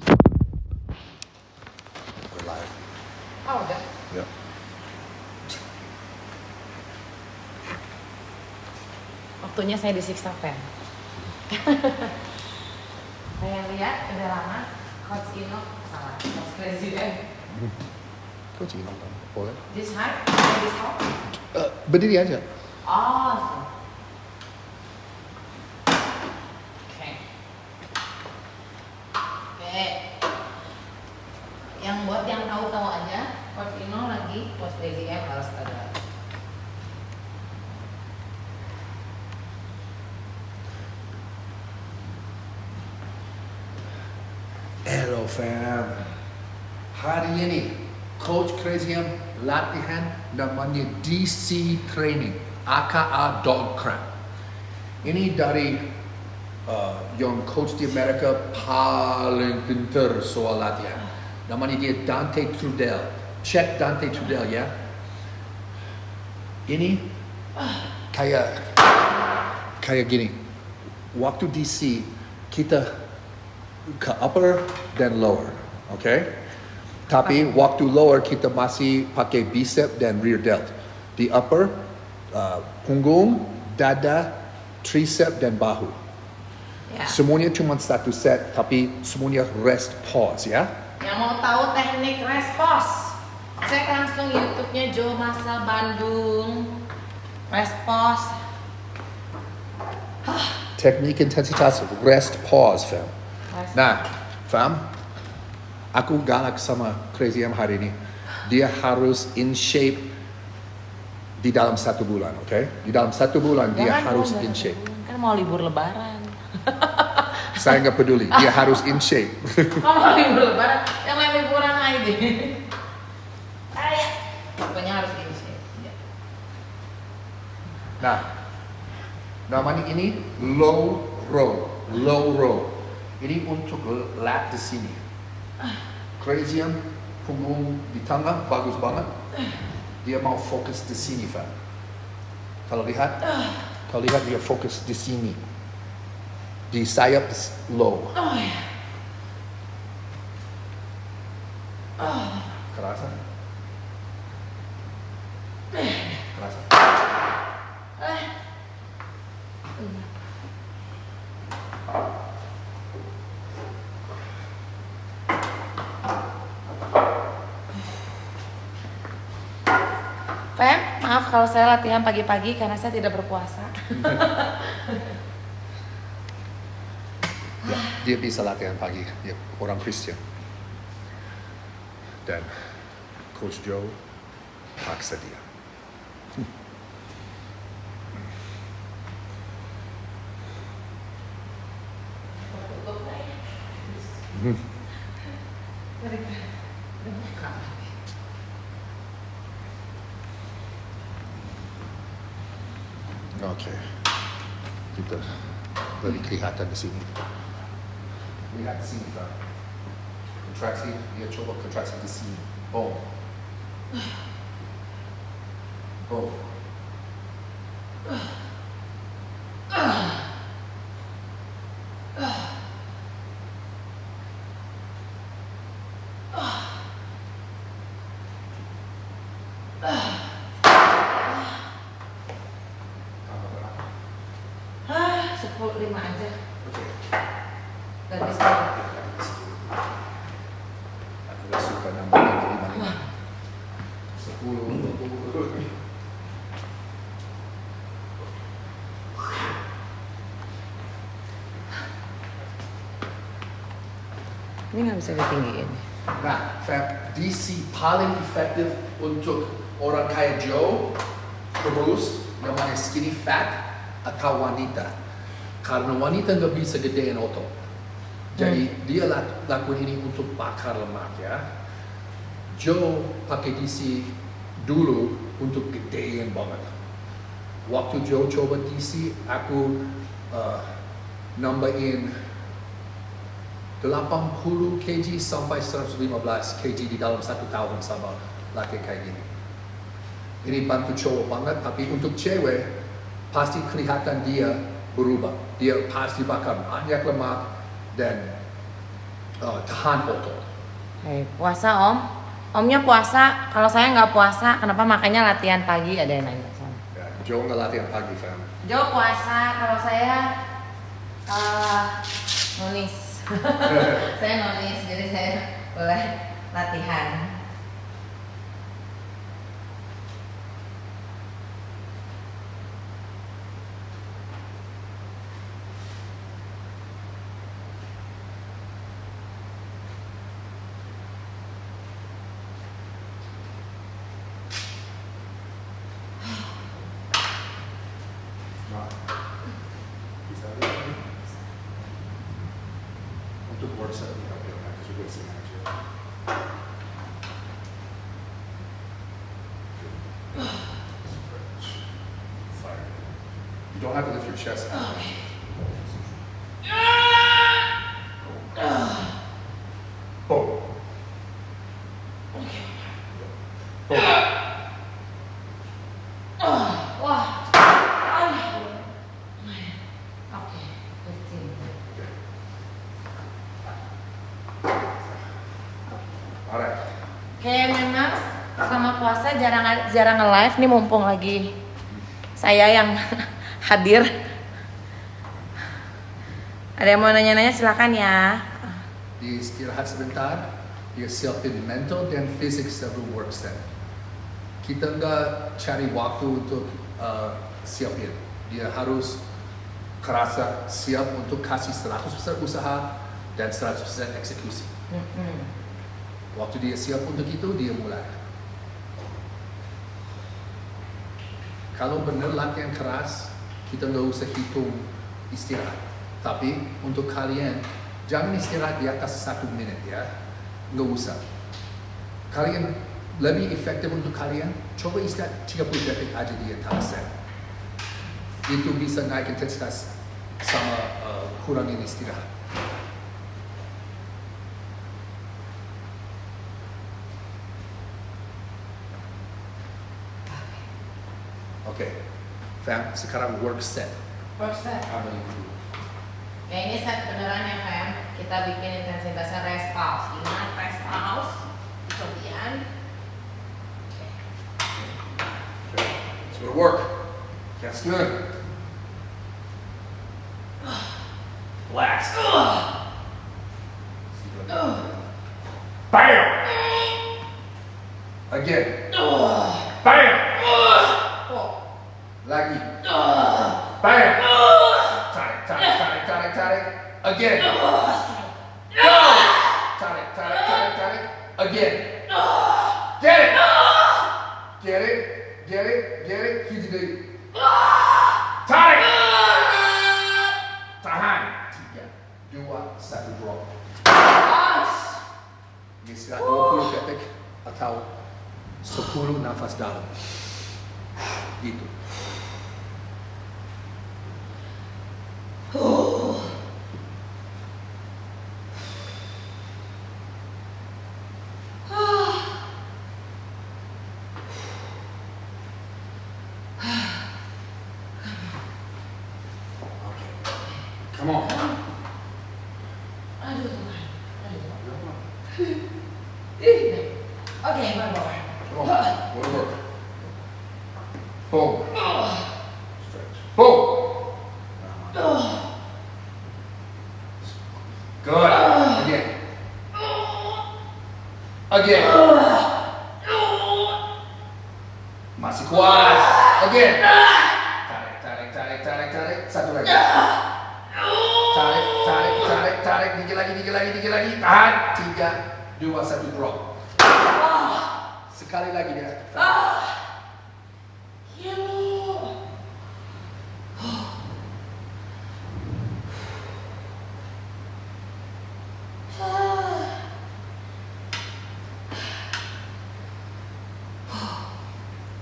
We're live. Oh udah. Ya. Waktunya saya disiksa fan. Saya lihat udah lama Coach Ino salah, Coach Presiden. Coach Ino kan, boleh. This high? This high? Berdiri aja. Oh. Oke. Oke. Yang buat yang tahu-tahu aja, Coach Ino lagi Coach Presiden harus ada. Hello fam. Hari ini Coach Crazium latihan namanya DC Training, aka Dog Crap. Ini dari yang coach di Amerika paling pintar soal latihan. Namanya dia Dante Trudel. Cek Dante Trudel ya. Ini kayak gini. Waktu DC kita ke upper dan lower, okay? Tapi waktu lower kita masih pakai bicep dan rear delt. Di upper, punggung, dada, tricep dan bahu. Ya. Semuanya cuma satu set, tapi semuanya rest pause ya. Yang mau tahu teknik respos, cek langsung YouTube-nya Jo Masa Bandung. Respos. Teknik intensitas rest pause, fam. Nah, fam, aku galak sama Crazy M hari ini. Dia harus in shape di dalam 1 bulan, okay? Di dalam 1 bulan dia harus in shape. Kan mau libur lebaran. Saya nggak peduli, dia harus in shape. Mau libur lebaran, yang lain liburan aja. Ayo, pokoknya harus ini sih. Ya. Nah, namanya ini low row, low row. Ini untuk lat di sini. Crazy M, punggung di tengah bagus banget. Dia mau fokus di sini, fam. Kalau lihat dia fokus di sini. Di sayap low. Oh ya. Kerasa? Kerasa? Fem, maaf kalau saya latihan pagi-pagi karena saya tidak berpuasa. Ya, dia bisa latihan pagi. Dia orang Kristen. Dan Coach Joe paksa dia. Oke. Kita lebih kelihatan di sini. Lihat di sini, Pak. Kontraksi, dia coba kontraksi di sini. Boom. Boom. Sepuluh 5 aja. Oke. Dan bisa. Aku gak suka nambahnya di mana. 10, 20. Ini nggak bisa ditinggiin. Nah, DC paling efektif untuk orang kayak Joe, kurus, namanya skinny fat, atau wanita. Karena wanita nggak bisa gedein otot. Jadi dia lakukan ini untuk bakar lemak ya. Joe pakai DC dulu untuk gedein banget. Waktu Joe coba DC, aku nambahin 80 kg sampai 115 kg di dalam 1 tahun sama laki kayak gini. Ini bantu cowok banget, tapi untuk cewek pasti kelihatan dia berubah. Dia pasti bakar banyak lemak dan tahan otot. Puasa Om? Omnya puasa, kalau saya nggak puasa, kenapa makanya latihan pagi? Ada yang nanya sama. Ya, Joe nggak latihan pagi, fam. Jo puasa, kalau saya nulis. Saya nulis, jadi saya boleh latihan. Bisa lihat ini? Untuk work set ini, oke, because we're wasting energy. Stretch. Fire. You don't have to lift your chest. Boom. Boom. Wah. Oke, 15. Alright. Oke, Memas, selama puasa jarang nge-live nih, mumpung lagi saya yang hadir. Ada yang mau nanya-nanya silakan ya. Istirahat sebentar, dia siapin mental dan fisik sebelum work set. Kita nggak cari waktu untuk siapin. Dia harus kerasa siap untuk kasih 100% usaha dan 100% eksekusi. Waktu dia siap untuk itu, dia mulai. Kalau benar latihan keras, kita nggak usah hitung istirahat. Tapi untuk kalian, jangan istirahat di atas 1 menit ya. Nggak usah. Kalian lebih efektif untuk kalian, coba istirahat 30 detik aja di antara set. Itu bisa naik intensitas sama kurangin istirahat. Oke, fam, sekarang work set. Work set. Apa itu? Ya ini set beneran ya, Fam. Kita bikin intensitasnya rest pause. Ingat rest pause. Kemudian. Okay, let's go to work. That's good. Relax. Bam! Again. Bam! Lagi. Bam! Tarik. Again. Go! Tarik. Again. Get it! Get it. Hiji deui. Tarik! Tahan. 3, 2, 1, drop. Istirahat 20 detik atau 10 nafas dalam. Gitu. Come on. Aduh Tuhan. Oke, one more. Come on. Go to work. Boom. Stretch. Boom. Good. Again. Masih kuat. Again. Tarik. Satu lagi. Tarik. Dikit lagi. Tahan. 3, 2, 1, drop. Sekali lagi dia.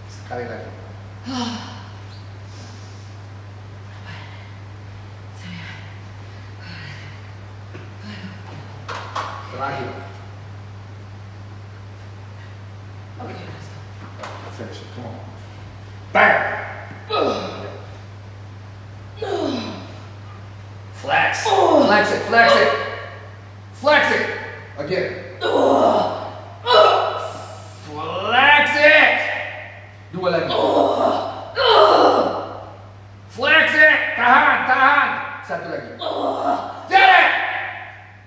Sekali lagi. Terakhir. Finish it. Come on. Bam! Flex it. Again. Flex it. Dua lagi. Flex it. Tahan. Satu lagi. Get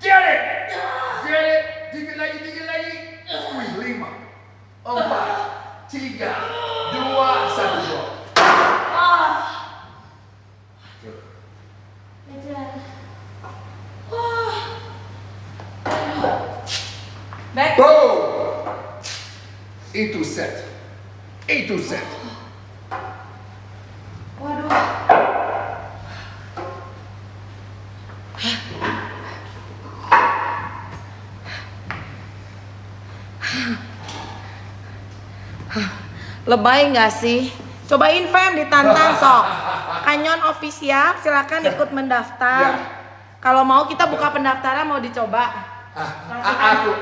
it. Tiga lagi. Squeeze. 5, 4, 3, 2, 1. Drop. Back. Boom. Itu set. Waduh. Lebay nggak sih? Cobain Fem, ditantang sok. Canyon official, silakan ikut mendaftar. Ya. Kalau mau kita buka pendaftaran, mau dicoba.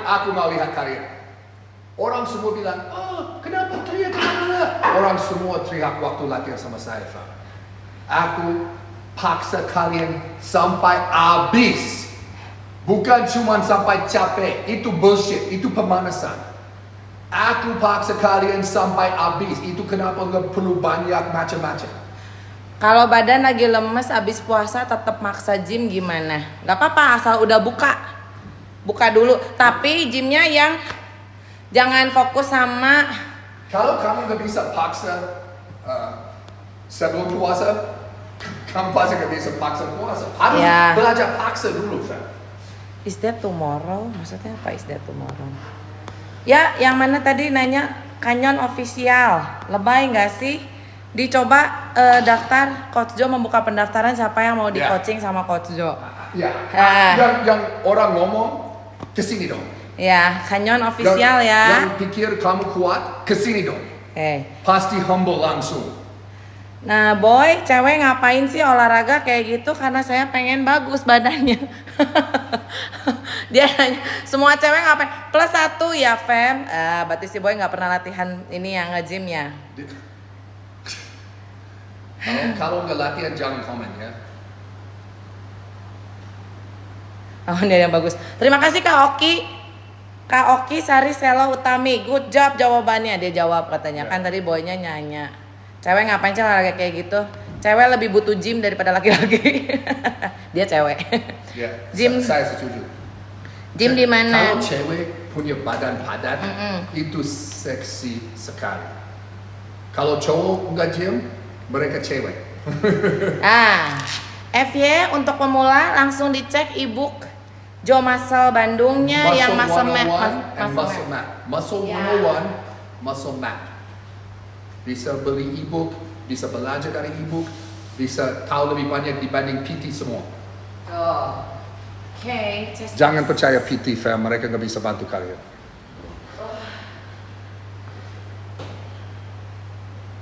Aku mau lihat kalian. Orang semua bilang, oh kenapa teriak? Orang semua teriak waktu latihan sama saya, Fam. Aku paksa kalian sampai habis. Bukan cuma sampai capek. Itu bullshit, itu pemanasan. Aku paksa kalian sampai habis. Itu kenapa nggak perlu banyak macam-macam. Kalau badan lagi lemes abis puasa tetap maksa gym gimana? Gak apa-apa asal udah buka dulu. Tapi gymnya yang jangan fokus sama. Kalau kamu nggak bisa paksa sebelum puasa, kamu pasti nggak bisa paksa puasa. Harus belajar paksa dulu, Fam. Is that tomorrow? Maksudnya apa is that tomorrow? Ya, yang mana tadi nanya Canyon official. Lebay nggak sih? Dicoba daftar. Coach Jo membuka pendaftaran siapa yang mau di coaching sama Coach Jo. Ya. Yang orang ngomong kesini dong. Ya, Canyon official ya. Yang pikir kamu kuat kesini dong. Pasti humble langsung. Nah boy, cewek ngapain sih olahraga kayak gitu? Karena saya pengen bagus badannya. Dia nanya, semua cewek ngapain? +1 ya Fem. Berarti si boy nggak pernah latihan ini yang nge-gym ya. Kalau nggak latihan jangan komen ya. Oh ini yang bagus. Terima kasih Kak Oki Sari Selo Utami. Good job jawabannya. Dia jawab katanya. Kan tadi boynya nanya. Cewek ngapain sih olahraga kayak gitu? Cewek lebih butuh gym daripada laki-laki. Dia cewek. Ya, Gym. Saya setuju. Gym di mana? Kalau cewek punya badan padat, itu seksi sekali. Kalau cowok nggak gym, mereka cewek. FY untuk pemula langsung dicek ebook Jo Muscle Bandungnya yang Muscle Map. Muscle 101, Muscle Map. Bisa beli ebook, bisa belajar dari ebook, bisa tahu lebih banyak dibanding PT semua. Jangan percaya PT, Fam. Mereka nggak bisa bantu kalian.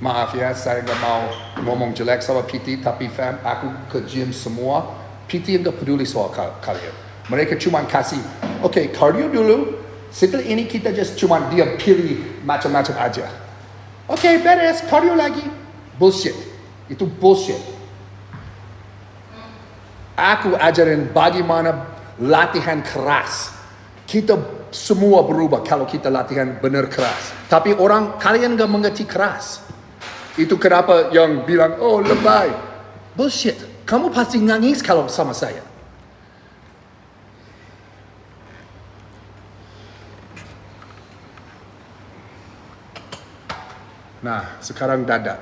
Maaf ya, saya nggak mau ngomong jelek sama PT, tapi Fam, aku ke gym semua. PT nggak peduli soal kalian. Mereka cuma kasih, oke, cardio dulu. Setelah ini kita just cuma dia pilih macam-macam aja. Oke, beres, cardio lagi. Bullshit. Itu bullshit. Aku ajarin bagaimana latihan keras. Kita semua berubah kalau kita latihan benar keras. Tapi kalian gak mengerti keras. Itu kenapa yang bilang, oh lebay. Bullshit. Kamu pasti nangis kalau sama saya. Nah, sekarang dada.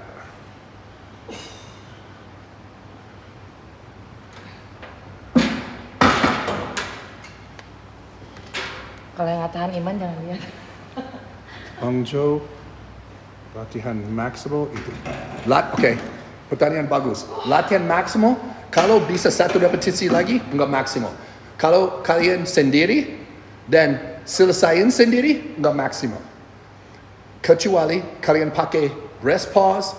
Kalau yang nggak tahan iman jangan lihat. Bang Jo, latihan maksimal itu. Oke, pertanyaan bagus. Latihan maksimal, kalau bisa 1 repetisi lagi, nggak maksimal. Kalau kalian sendiri dan selesaiin sendiri, nggak maksimal. Kecuali kalian pakai rest pause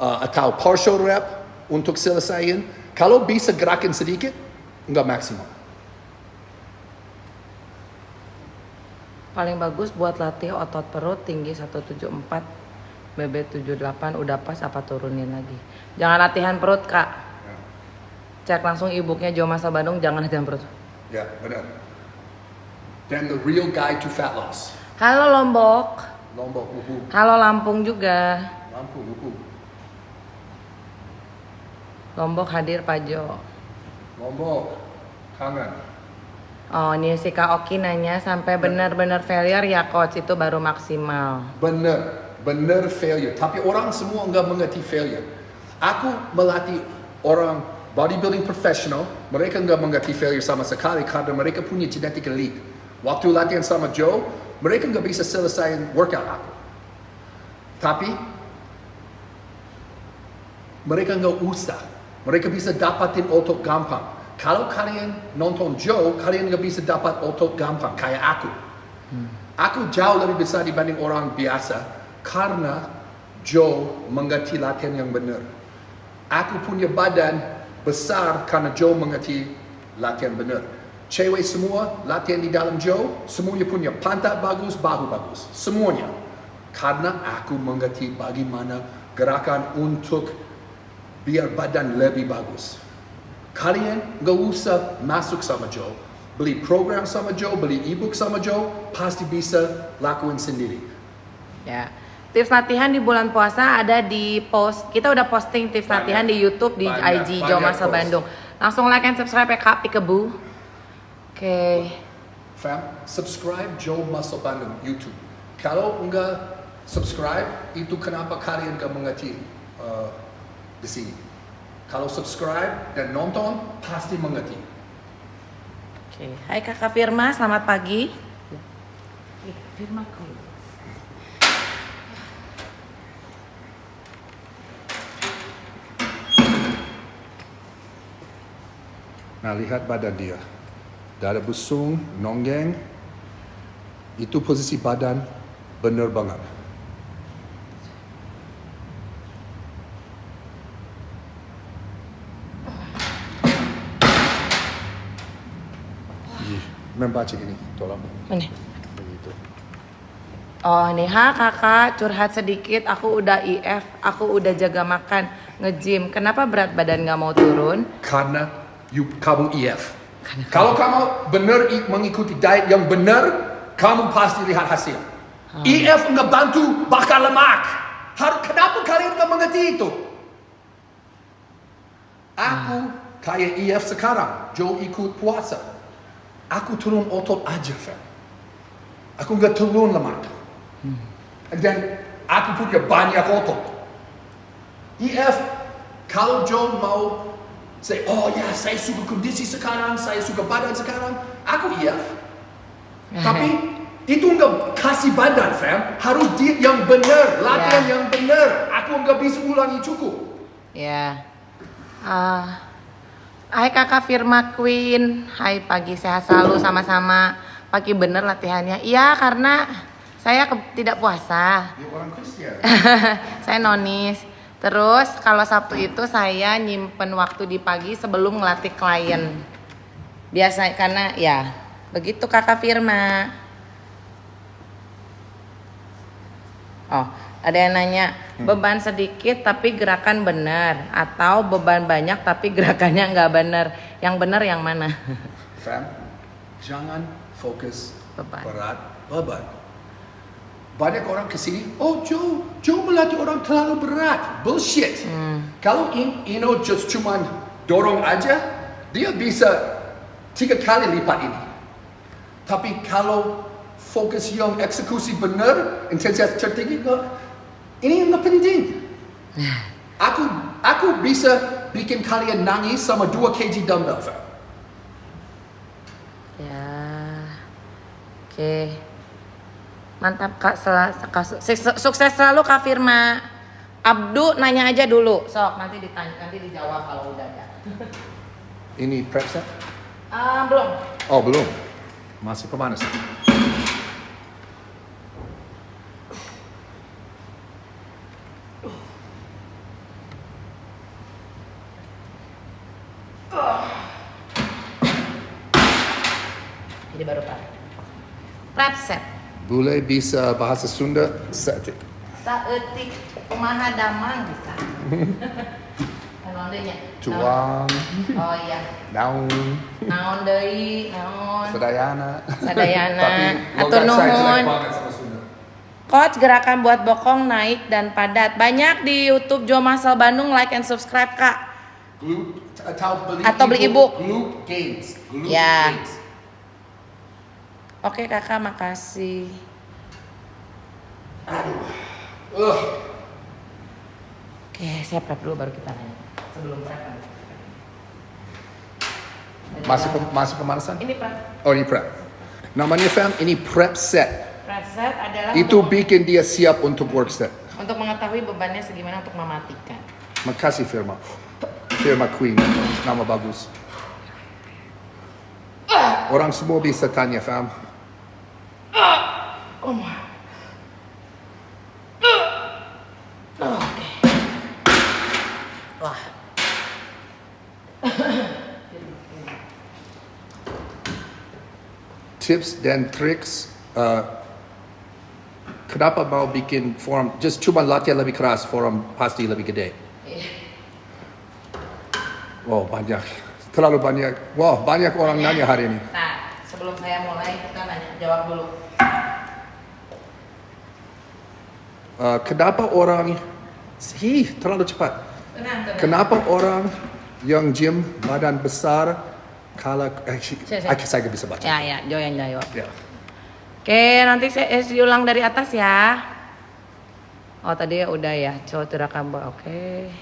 atau partial rep untuk selesaiin. Kalau bisa gerakin sedikit, nggak maksimal. Paling bagus buat latih otot perut tinggi 174, BB78 udah pas apa turunin lagi. Jangan latihan perut Kak. Cek langsung ebooknya Jo Muscle Bandung, jangan latihan perut. Ya, benar. Dan the real guide to fat loss. Halo Lombok. Lombok, wuhu. Halo Lampung juga. Lampung, wuhu. Lombok hadir Pak Jo. Lombok, kangen. Oh, ini si Kak Oki nanya sampai benar-benar failure ya coach itu baru maksimal. Benar failure. Tapi orang semua enggak mengerti failure. Aku melatih orang bodybuilding professional, mereka enggak mengerti failure sama sekali karena mereka punya genetik elite. Waktu latihan sama Joe, mereka enggak bisa selesai workout aku. Tapi mereka enggak usah. Mereka bisa dapatin otot gampang. Kalau kalian nonton Joe, kalian nggak bisa dapat otot gampang kayak aku. Aku jauh lebih besar dibanding orang biasa karena Joe mengerti latihan yang benar. Aku punya badan besar karena Joe mengerti latihan benar. Cewek semua latihan di dalam Joe, semuanya punya pantat bagus, bahu bagus, semuanya. Karena aku mengerti bagaimana gerakan untuk biar badan lebih bagus. Kalian gak usah masuk sama Joe, beli program sama Joe, beli ebook sama Joe, pasti bisa lakuin sendiri. Ya. Tips latihan di bulan puasa ada di post. Kita udah posting tips latihan di YouTube, di IG Joe Muscle Bandung. Langsung like and subscribe ya Kak Pikebu. Oke. Fam, subscribe Joe Muscle Bandung YouTube. Kalau enggak subscribe, itu kenapa kalian gak mengerti di sini. Kalau subscribe dan nonton, pasti mengerti. Oke. Hai Kakak Firma, selamat pagi. Firma kau. Nah, lihat badan dia. Dada busung, nonggeng. Itu posisi badan benar banget. Membaca ini, tolong. Mana? Begitu. Oh nih, kakak curhat sedikit. Aku udah IF, aku udah jaga makan, nge-gym. Kenapa berat badan gak mau turun? Karena kamu IF. Kalau kamu benar mengikuti diet yang benar, kamu pasti lihat hasil. IF nggak bantu bakar lemak. Kenapa kalian nggak mengerti itu? Aku kayak IF sekarang, Joe ikut puasa. Aku turun otot aja, fam. Aku nggak turun lemak. Dan aku punya banyak otot. IF, kalau Joe mau say, oh ya, saya suka kondisi sekarang, saya suka badan sekarang, aku IF. Tapi itu nggak kasih badan, fam. Harus diet yang benar, latihan yang benar. Aku nggak bisa ulangi cukup. Ya. Hai kakak Firma Queen. Hai pagi, sehat selalu sama-sama. Pagi bener latihannya. Iya karena saya tidak puasa. Ya, orang Kristen. Saya nonis. Terus kalau Sabtu itu saya nyimpen waktu di pagi sebelum ngelatih klien. Biasa karena ya begitu kakak Firma. Oh, ada yang nanya beban sedikit tapi gerakan benar atau beban banyak tapi gerakannya nggak benar. Yang benar yang mana? Fam, jangan fokus Beban. beban. Banyak orang kesini, oh Joe melatih orang terlalu berat. Bullshit. Kalau Ino just cuman dorong aja, dia bisa 3 kali lipat ini. Tapi kalau fokus yang eksekusi benar, intensitas tertinggi, ini nggak penting. Aku bisa bikin kalian nangis sama 2 kg dumbbell. Ya. Oke. Mantap Kak, sukses selalu Kak Firma. Abdu nanya aja dulu. Sok, nanti dijawab kalau udah ada. Ini prep set? Belum. Oh belum, masih pemanas. Jadi baru prep set. Boleh bisa bahasa Sunda seetik. Saeutik kumaha damang bisa. Naon deui nya? Cuang, Oh iya. naung, Naon deui? Naon? sedayana. Sadayana. Tapi Atur logat saya jelek nuhun. banget sama Sunda. Coach, gerakan buat bokong naik dan padat. Banyak di YouTube Jo Muscle Bandung, like and subscribe Kak. Atau beli e-book. Glute Gains. Glute Ya. Gains. Oke Kakak, makasih. Oke, saya prep dulu baru kita nanya. Sebelum prep. Masih pemanasan? Ini prep. Oh ini prep. Namanya fam, ini prep set. Prep set adalah Itu untuk, bikin dia siap untuk work set. untuk mengetahui bebannya segimana untuk mematikan. Makasih Firma. Firma Queen, nama bagus. Orang semua bisa tanya fam. Oke. Wah. Tips dan tricks. Kenapa mau bikin forum? Just cuma latihan lebih keras, forum pasti lebih gede. Wow banyak, terlalu banyak. Wow banyak orang nanya hari ini. Nah, sebelum saya mulai kita jawab dulu. Kenapa orang? Terlalu cepat. Tenang. Kenapa orang yang gym badan besar kalah? Saya nggak bisa baca. Ya, Jo yang jawab. Ya. Oke, nanti saya diulang dari atas ya. Oh, tadi udah ya. Coba terakan, oke.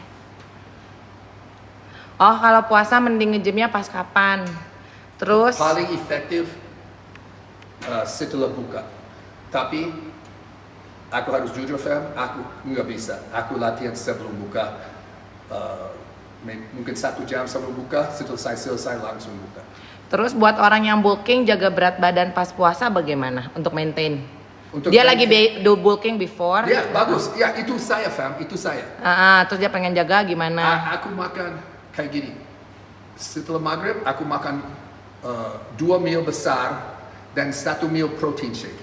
Oh, kalau puasa mending nge-gymnya pas kapan? Terus Paling efektif setelah buka. Tapi aku harus jujur fam, aku nggak bisa. Aku latihan sebelum buka. Mungkin 1 jam sebelum buka, setelah saya selesai langsung buka. Terus buat orang yang bulking jaga berat badan pas puasa bagaimana untuk maintain? Untuk Dia maintain. lagi do bulking before. Ya bagus, ya itu saya fam, itu saya. Terus dia pengen jaga gimana? Aku makan kayak gini. Setelah maghrib aku makan 2 meal besar dan 1 meal protein shake.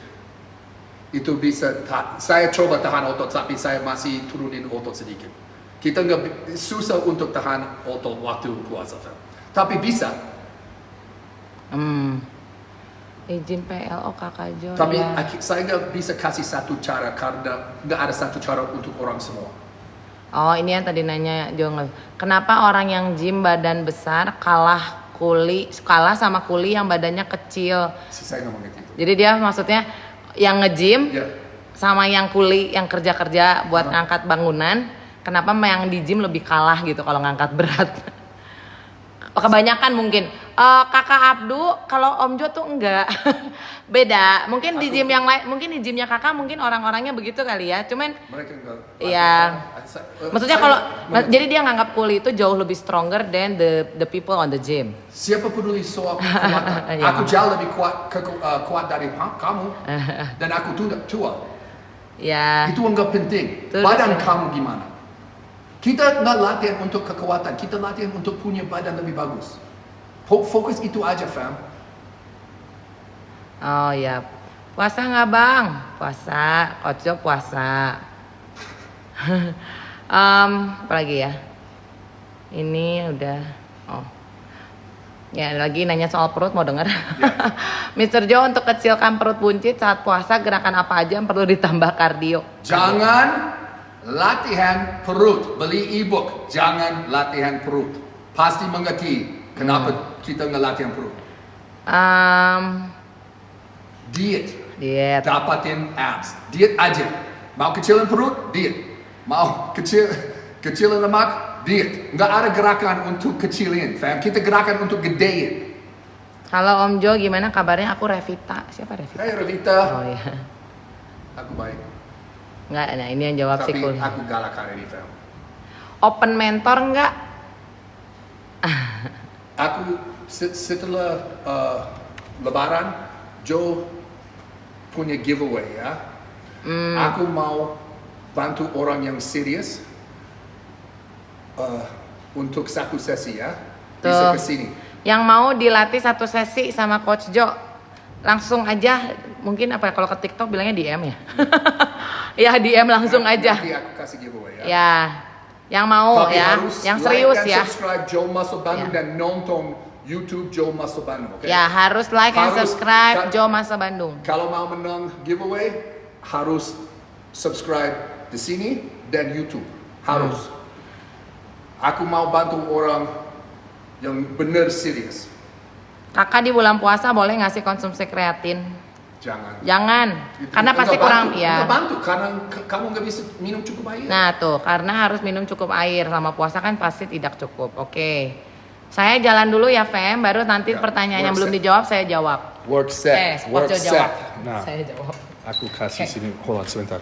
Itu bisa, saya coba tahan otot tapi saya masih turunin otot sedikit. Kita nggak susah untuk tahan otot waktu puasa, fam. Tapi bisa. Izin PLO Kakak Jo. Tapi ya. saya nggak bisa kasih satu cara karena nggak ada satu cara untuk orang semua. Oh, ini yang tadi nanya Jo. Kenapa orang yang gym badan besar kalah sama kuli yang badannya kecil? Saya nggak mengerti itu. Jadi dia maksudnya yang nge-gym Ya. sama yang kuli yang kerja-kerja buat ngangkat bangunan, kenapa yang di gym lebih kalah gitu kalau ngangkat berat? Kebanyakan mungkin. Kakak Abdu, kalau Om Jo tuh enggak. Beda. Mungkin di gym yang lain, mungkin di gymnya kakak mungkin orang-orangnya begitu kali ya. Cuman Mereka nggak. iya. Maksudnya kalau jadi dia nganggap kuli itu jauh lebih stronger than the people on the gym. Siapa peduli soal kekuatan? Aku jauh lebih kuat dari kamu dan aku tua. Ya. Itu enggak penting. Terus, Badan kamu gimana? Kita nggak latihan untuk kekuatan, kita latihan untuk punya badan lebih bagus. Fokus itu aja, fam. Oh ya. Puasa nggak bang? Puasa. Coach Jo puasa. Apa lagi ya? Ini udah. Oh. Ya lagi nanya soal perut, mau denger? Mr. Jo, untuk kecilkan perut buncit saat puasa, gerakan apa aja yang perlu ditambah kardio? Jangan latihan perut. Beli e-book. Jangan latihan perut. Pasti mengerti kenapa kita nggak latihan perut. Diet. Dapatin abs. Diet aja. Mau kecilin perut? Diet. Mau kecilin lemak? Diet. Nggak ada gerakan untuk kecilin, fam. Kita gerakan untuk gedein. Kalau Om Jo gimana kabarnya? Aku Revita. Siapa Revita? Hai Revita. Oh iya. Aku baik. Enggak, nah ini yang jawab Tapi Sikul. aku galak hari ini, fam. Open mentor enggak? Aku setelah Lebaran, Joe punya giveaway ya. Aku mau bantu orang yang serius untuk 1 sesi ya. Bisa Tuh. kesini. Yang mau dilatih 1 sesi sama Coach Jo, langsung aja. Mungkin apa ya, kalau ke TikTok bilangnya DM ya? Ya DM langsung aja. Nanti aku kasih giveaway ya. Ya, Yang mau Tapi ya, harus yang like serius dan ya. subscribe Joe Muscle Bandung Ya. dan nonton YouTube Joe Muscle Bandung, oke? Ya harus like and Harus- subscribe Joe Masa Bandung. Kalau mau menang giveaway harus subscribe di sini dan YouTube. Harus. Aku mau bantu orang yang benar serius. Kakak di bulan puasa boleh ngasih konsumsi kreatin? Jangan. Jangan, karena pasti Nggak kurang bantu, ya. nggak bantu karena kamu nggak bisa minum cukup air. Nah tuh, karena harus minum cukup air selama puasa kan pasti tidak cukup. Oke, saya jalan dulu ya Fem, baru nanti Ya, pertanyaan yang work belum set. dijawab saya jawab. Work set. Spot Jo jawab. Nah, Saya jawab. aku kasih Oke. sini. Hold on sebentar.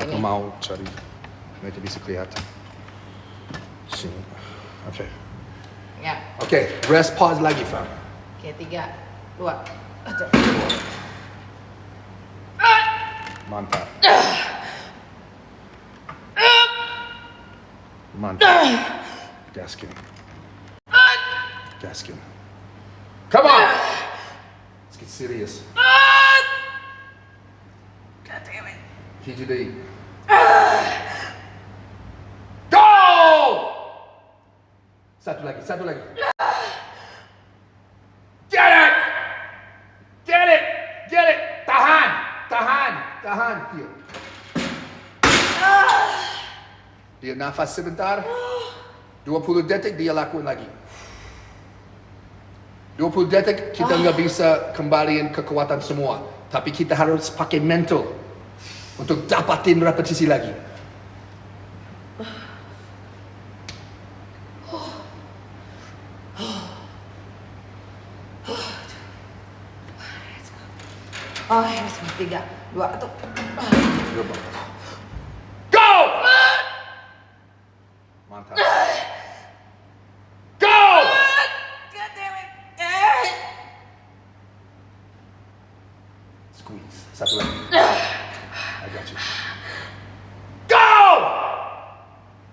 Aku Ini. mau cari. Nanti bisa kelihatan. Sini. Oke. Ya, Oke, rest pause lagi, fam. oke 3, 2, 1. Mantap. Mantap. Gaskin. Gaskin. Come on! Let's get serious. God damn it. PGD. Go! Satu lagi, satu lagi. Get it! Get it! Get it! Tahan! Tahan! Tahan! Here. Dia nafas sebentar. 20 detik dia lakuin lagi. 20 detik kita nggak bisa kembaliin kekuatan semua. Tapi kita harus pakai mental untuk dapatin repetisi lagi. Oh, ini semua 3, 2, 1. Go! Mantap. Go! God damn it. Squeeze. Satu lagi. I got you. Go!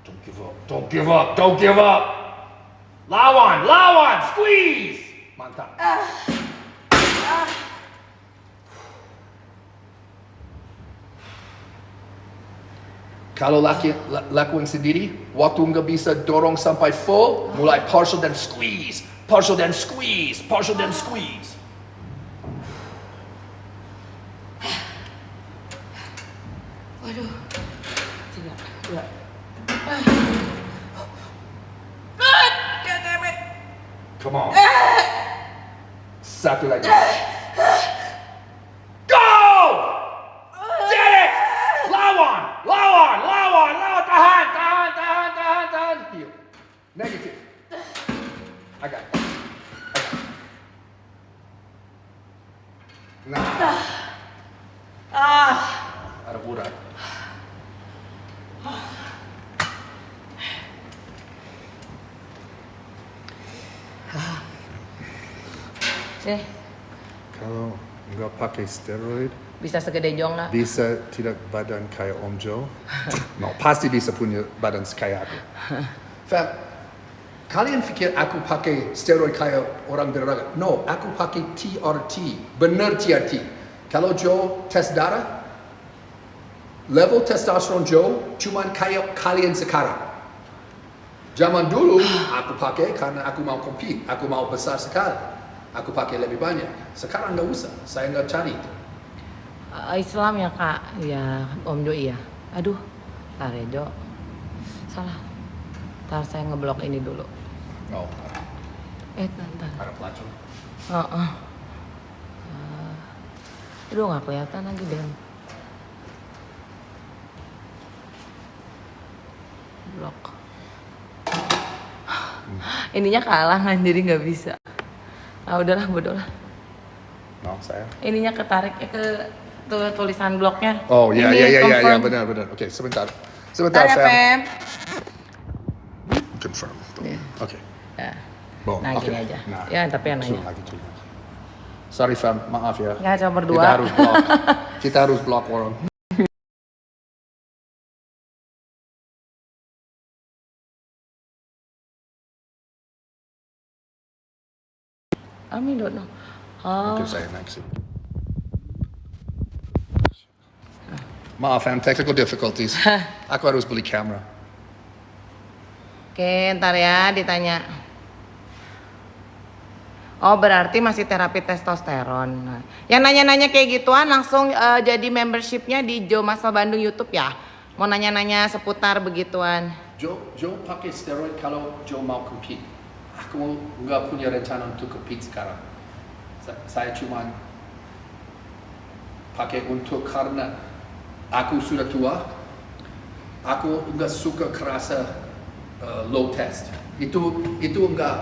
Don't give up. Don't give up. Don't give up. Lawan. Lawan. Squeeze. Mantap. Kalau lakuin sendiri, waktu nggak bisa dorong sampai full, mulai partial dan squeeze. Partial dan squeeze. Partial dan squeeze. Waduh. 3, 2. God damn it. Come on. Satu lagi. Go! Get it! Lawan! Lawan! Lawan! Lawan! Tahan! Tahan! Tahan! Tahan! Tahan! Here. Negative. I got it. Nah, Ah. ada urat. Sini, Kalau nggak pakai steroid, bisa segede Jong nggak? bisa tidak badan kayak Om Joe? No, pasti bisa punya badan kayak aku. Fam, kalian pikir aku pakai steroid kayak orang berolahraga? No, aku pakai TRT, benar TRT. Kalau Joe tes darah, level testosteron Joe cuman kayak kalian sekarang. Zaman dulu aku pakai karena aku mau compete, aku mau besar sekali. Aku pakai lebih banyak. Sekarang nggak usah, saya nggak cari itu. Islam ya kak, ya Om Jo iya. Aduh, tar ya Jo, salah. Ntar saya ngeblok ini dulu. Oh, Ntar. ada pelacur. Aduh nggak kelihatan lagi deh. Blok. Ininya kalah kan, jadi nggak bisa. Ah udahlah, bodoh lah. No, saya. Ininya ketarik ke tulisan bloknya. Oh ya Ini ya ya ya ya confirm. benar. Oke, sebentar. Bentar Sebentar, ya, Fam. Fem. Confirm. Iya. Oke. Ya. Boom. Nah, Oke. gini aja. Nah, Ya, tapi yang nanya. lagi. Sorry, Fam. Maaf ya. Nggak, cuma berdua. Kita harus block. Kita harus block orang. I mean, don't know. Oh, Mungkin saya naik sih. Maaf, Fam. Technical difficulties. Aku harus beli kamera. Oke, ntar ya ditanya. Oh, berarti masih terapi testosteron. Nah, yang nanya-nanya kayak gituan langsung jadi membershipnya di Joe Muscle Bandung YouTube ya. Mau nanya-nanya seputar begituan. Joe pakai steroid kalau Joe mau compete. Aku nggak punya rencana untuk compete sekarang. Saya cuma pakai untuk karena aku sudah tua. Aku nggak suka kerasa low test. Itu nggak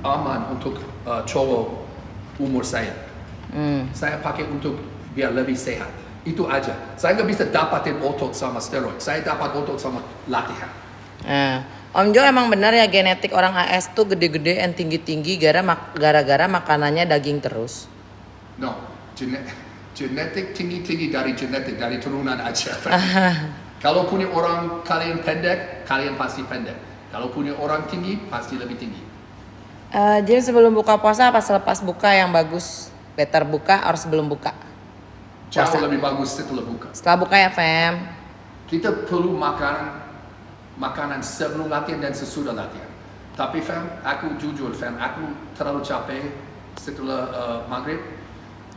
aman untuk cowok umur saya. Saya pakai untuk biar lebih sehat. Itu aja. Saya nggak bisa dapatin otot sama steroid. Saya dapat otot sama latihan. Nah, Om Jo emang benar ya genetik orang AS tuh gede-gede dan tinggi-tinggi gara-gara makanannya daging terus. No, genetik tinggi-tinggi dari turunan aja. Kalau punya orang kalian pendek, kalian pasti pendek. Kalau punya orang tinggi, pasti lebih tinggi. Jadi sebelum buka puasa apa selepas buka yang bagus? Better buka atau sebelum buka? Jauh Puasa. lebih bagus setelah buka. Setelah buka ya, Fem. Kita perlu makanan sebelum latihan dan sesudah latihan. Tapi Fem, aku jujur Fem, aku terlalu capek setelah maghrib.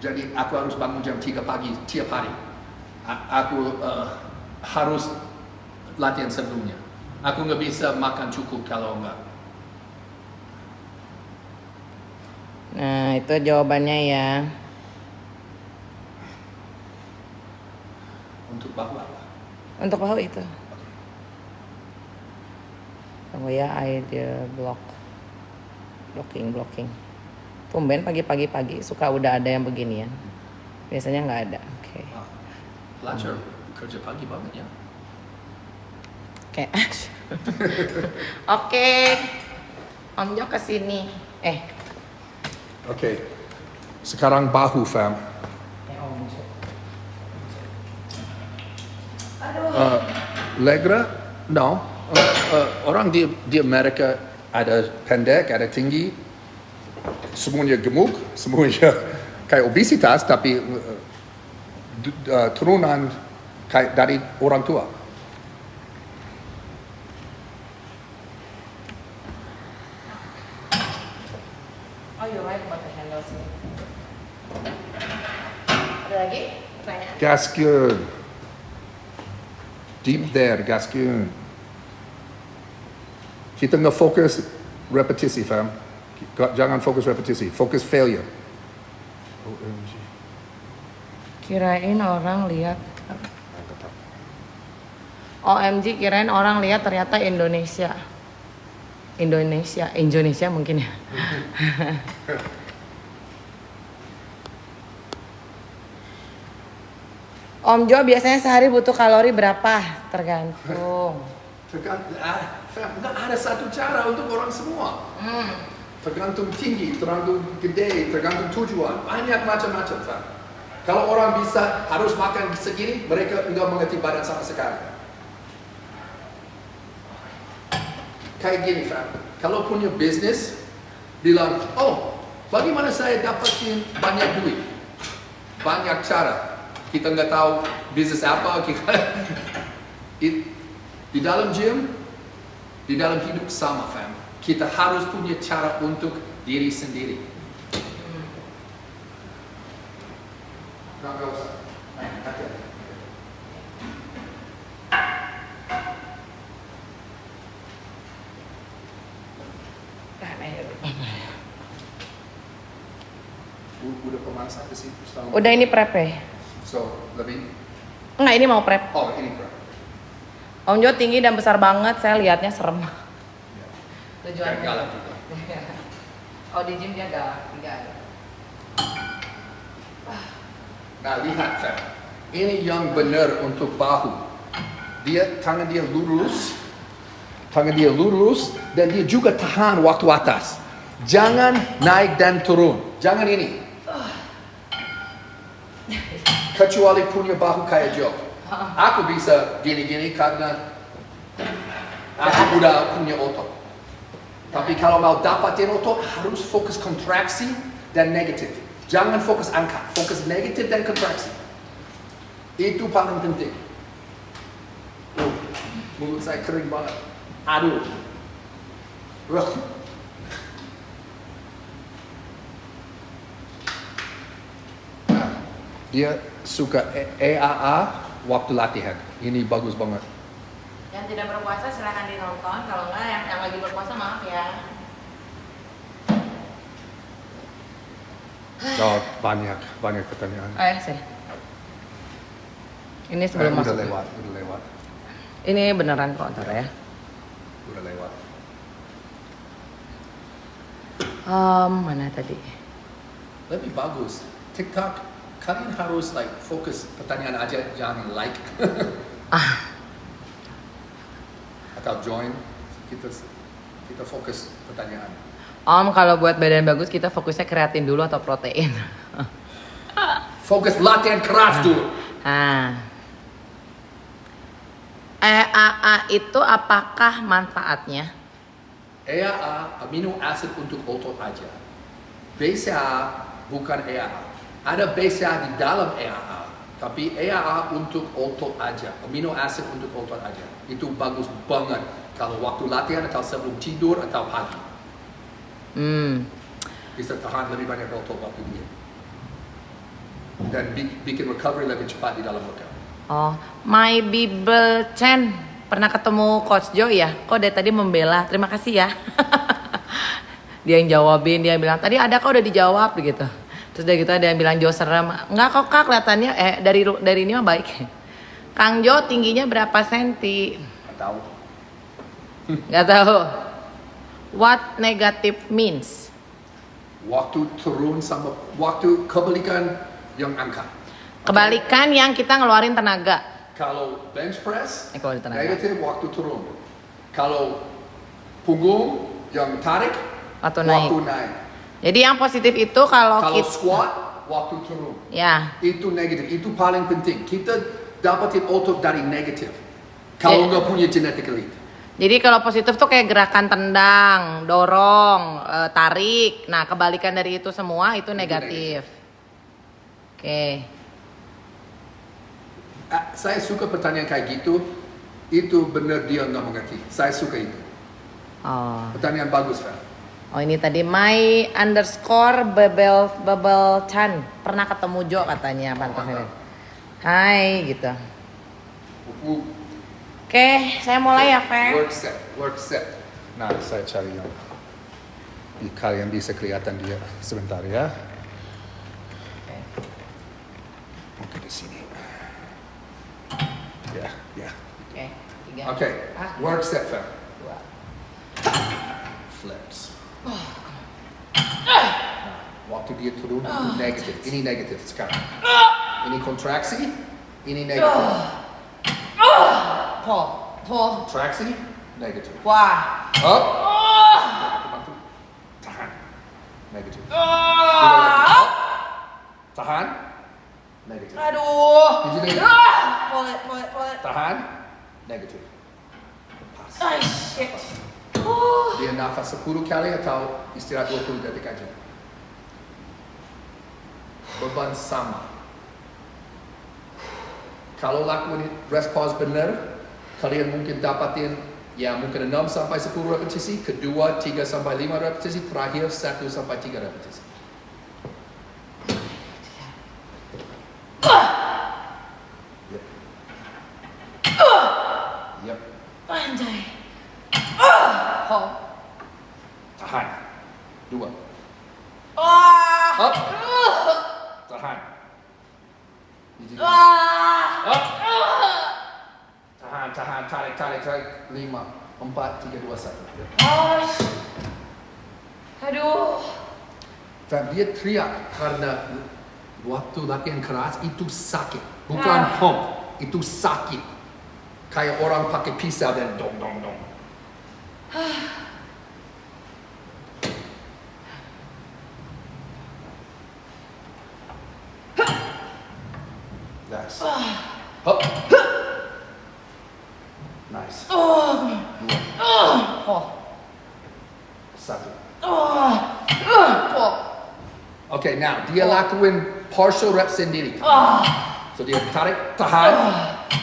Jadi aku harus bangun jam 3 pagi tiap hari. Aku harus latihan sebelumnya. Aku nggak bisa makan cukup kalau enggak. Nah, itu jawabannya ya. Untuk bahu apa? Untuk bahu itu. Tunggu ya, idea blocking. Tumben pagi suka udah ada yang beginian. Biasanya nggak ada. Oke. Pelajar kerja pagi banget ya. Oke. Oke. Om Jo kesini. Oke. Sekarang bahu, fam. Legra? No. Orang di Amerika ada pendek, ada tinggi. Semuanya gemuk, semuanya kayak obesitas, tapi turunan kayak dari orang tua. Oh, you're right about the handles. Ada lagi pertanyaan? Gaskeun. Deep there, gaskeun. Kita nge-fokus repetisi, fam. Jangan fokus repetisi, fokus failure. OMG. Kirain orang lihat. OMG, kirain orang lihat ternyata Indonesia mungkin ya. Om Jo biasanya sehari butuh kalori berapa? Tergantung. Nggak ada satu cara untuk orang semua. Tergantung tinggi, tergantung gede, tergantung tujuan. Banyak macam-macam. Kalau orang bisa harus makan segini, mereka nggak mengerti badan sama sekali. Kayak gini, Fam. Kalau punya bisnis, bilang, oh, bagaimana saya dapatin banyak duit? Banyak cara. Kita nggak tahu bisnis apa. Di dalam gym, di dalam hidup sama, Fam. Kita harus punya cara untuk diri sendiri. Nggak usah. Udah pemanasan ke situ. Udah ini prep ya? So, lebih. Enggak, ini mau prep. Oh, ini prep. Om Jo tinggi dan besar banget, saya lihatnya serem. Tujuan galak juga. Oh, di gym dia enggak. Nah, lihat, Fam. Ini yang benar untuk bahu. Tangan dia lurus, dan dia juga tahan waktu atas. Jangan naik dan turun. Jangan ini. Kecuali punya bahu kayak Joe. Aku bisa gini-gini karena aku udah punya otot. Tapi kalau mau dapatin otot, harus fokus kontraksi dan negatif. Jangan fokus angkat, fokus negatif dan kontraksi. Itu paling penting. Mulut saya kering banget. Aduh. Wah. Nah, dia suka EAA waktu latihan. Ini bagus banget. Yang tidak berpuasa silahkan dinonton, kalau enggak yang lagi berpuasa maaf ya. Oh, banyak pertanyaan. Sih. Ini sebelum Udah masuk. lewat. Ini beneran kok ntar ya. Udah lewat. Mana tadi? Lebih bagus. TikTok, kalian harus like fokus pertanyaan aja, jangan like. Atau join, kita fokus pertanyaan. Kalau buat badan bagus kita fokusnya kreatin dulu atau protein. Fokus latihan keras dulu. EAA itu apakah manfaatnya? EAA, amino acid untuk otot aja. BCA bukan EAA. Ada BCA di dalam EAA, tapi EAA untuk otot aja. Amino acid untuk otot aja. Itu bagus banget kalau waktu latihan atau sebelum tidur atau pagi. Bisa tahan lebih banyak otot waktu dia. Dan bikin recovery lebih cepat di dalam workout. My Bible Chen pernah ketemu Coach Joe ya? Kok dari tadi membela? Terima kasih ya. Dia yang jawabin, dia bilang tadi ada kok udah dijawab begitu. Terus dari gitu ada yang bilang Joe serem. Enggak kok kak kelihatannya dari ini mah baik. Kang Joe tingginya berapa senti? Nggak tahu. What negative means? Waktu turun sama waktu kebalikan yang angkat. Kebalikan yang kita ngeluarin tenaga. Kalau bench press, Keluarin tenaga. negatif waktu turun. Kalau punggung yang tarik, Waktu waktu naik. naik. Jadi yang positif itu kalau Kalau kita squat, waktu turun. ya. Itu negatif, itu paling penting. Kita dapatin otot dari negatif. Kalau nggak punya genetically. Jadi kalau positif tuh kayak gerakan tendang, dorong, tarik. Nah, kebalikan dari itu semua itu negatif. Oke. Saya suka pertanyaan kayak gitu. Itu benar dia nggak mengerti. Saya suka itu. Pertanyaan bagus, Fer. Ini tadi my_bebel Chan pernah ketemu Jo katanya pantasnya. Hai gitu. Oke, saya mulai ya, Fer. Work set. Nah, saya cari yang kalian bisa kelihatan dia sebentar ya. Mungkin di sini. Ya. Oke, 3. Oke, work set, Fer. 2. Flips. Waktu dia turun itu negatif. Ini negatif sekarang. Ini kontraksi. Ini negatif. Pull. Kontraksi. Negatif. Wah. Up. Tahan. Negatif. Up. Tahan. Negatif. Aduh. Ini negatif. Pull it. Tahan. Negatif. Lepas. Shit. Dia nafas 10 kali atau istirahat 20 detik aja. Beban sama. Kalau lakuin rest pause benar, kalian mungkin dapatin ya mungkin 6 sampai 10 repetisi, kedua 3 sampai 5 repetisi, terakhir 1 sampai 3 repetisi. Yep. Anjay. Pull. Tahan. 2. Wah. Up. Tahan. Up. Tahan, tarik. 5, 4, 3, 2, 1. Aduh. Dan dia teriak karena waktu latihan keras itu sakit. Bukan pump, itu sakit. Kayak orang pakai pisau dan dong. Nice. Up. Nice. 2. 1. Okay, now dia lakuin partial reps sendiri. So dia tarik, tahan.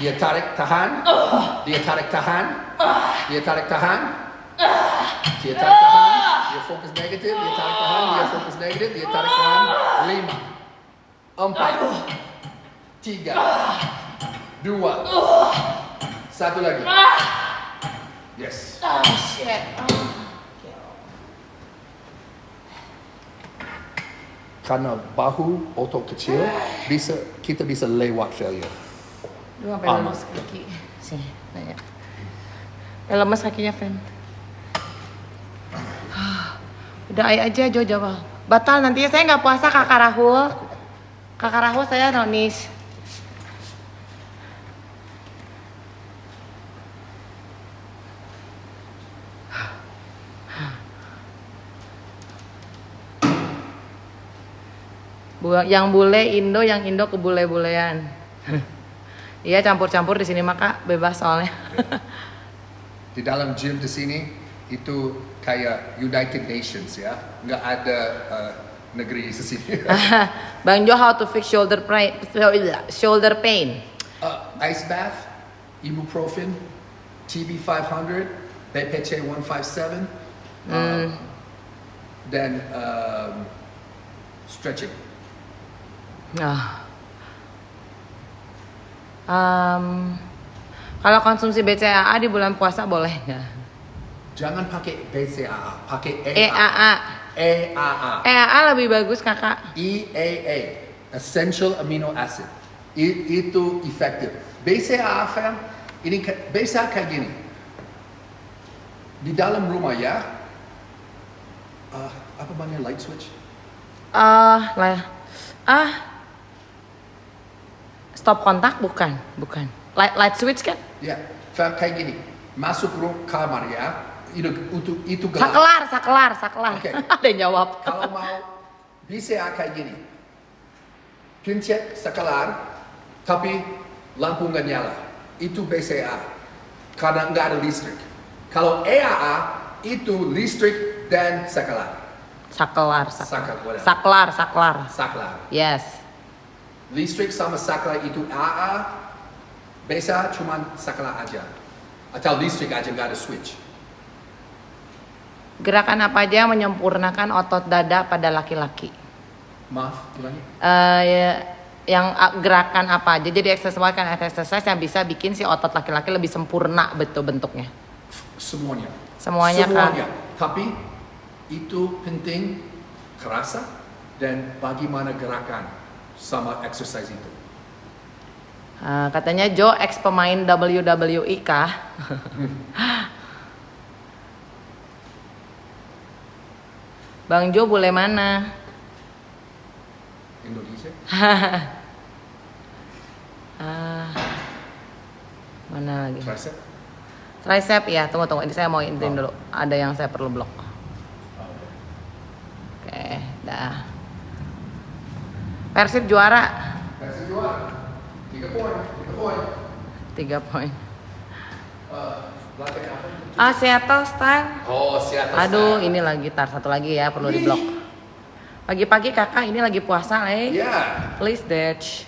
Dia tarik, tahan. Dia tarik, tahan. Dia tarik, tahan. Dia tarik tahan, dia fokus negatif, dia tarik tahan, dia fokus negatif, dia tarik tahan. 5, 4, 3, 2, 1 lagi. Yes. Oh shit. Karena bahu otot kecil, kita bisa lewat failure. Lu sampai lemes kaki. Sini, nanya. Lemes kakinya, Fen. Udah aja Jo jawab. Batal nanti saya nggak puasa Kakak Rahul. Kakak Rahul saya nonis. Yang bule Indo, yang Indo ke bule-bulean. Iya campur-campur di sini maka bebas soalnya. Di dalam gym di sini itu kayak United Nations ya, nggak ada negeri di sini. Bang Jo, how to fix shoulder pain? Ice bath, ibuprofen, TB 500, BPC 157, dan stretching. Kalau konsumsi BCAA di bulan puasa boleh nggak? Jangan pakai BCAA, pakai EAA. EAA lebih bagus kakak. EAA, Essential Amino Acid. Itu efektif. BCAA fam, ini BCAA kayak gini. Di dalam rumah ya, apa namanya light switch? Stop kontak bukan. Light switch kan? Ya, fam kayak gini. Masuk kamar ya, itu gelap. Saklar. Oke. Ada yang jawab. Kalau mau BCAA kayak gini, pencet saklar, tapi lampu nggak nyala. Itu BCAA, karena nggak ada listrik. Kalau EAA itu listrik dan saklar. Saklar. Yes. Listrik sama saklar itu AA, biasa cuma saklar aja. Atau listrik aja nggak ada switch. Gerakan apa aja yang menyempurnakan otot dada pada laki-laki? Maaf, ulangi. Gerakan apa aja? Jadi exercise yang bisa bikin si otot laki-laki lebih sempurna betul bentuknya. Semuanya. Kak. Tapi itu penting kerasa dan bagaimana gerakan sama exercise itu. Katanya Jo ex pemain WWE kah? Bang Jo boleh mana? Indonesia. Mana lagi? Tricep. Ya, tunggu. Ini saya mau intin dulu. Ada yang saya perlu blok. Oke, dah. Persib juara. 3 poin. Seattle Style. Oh, Seattle Aduh, Style. ini lagi satu lagi ya perlu diblok. Pagi-pagi kakak ini lagi puasa, Yeah. Please Dutch.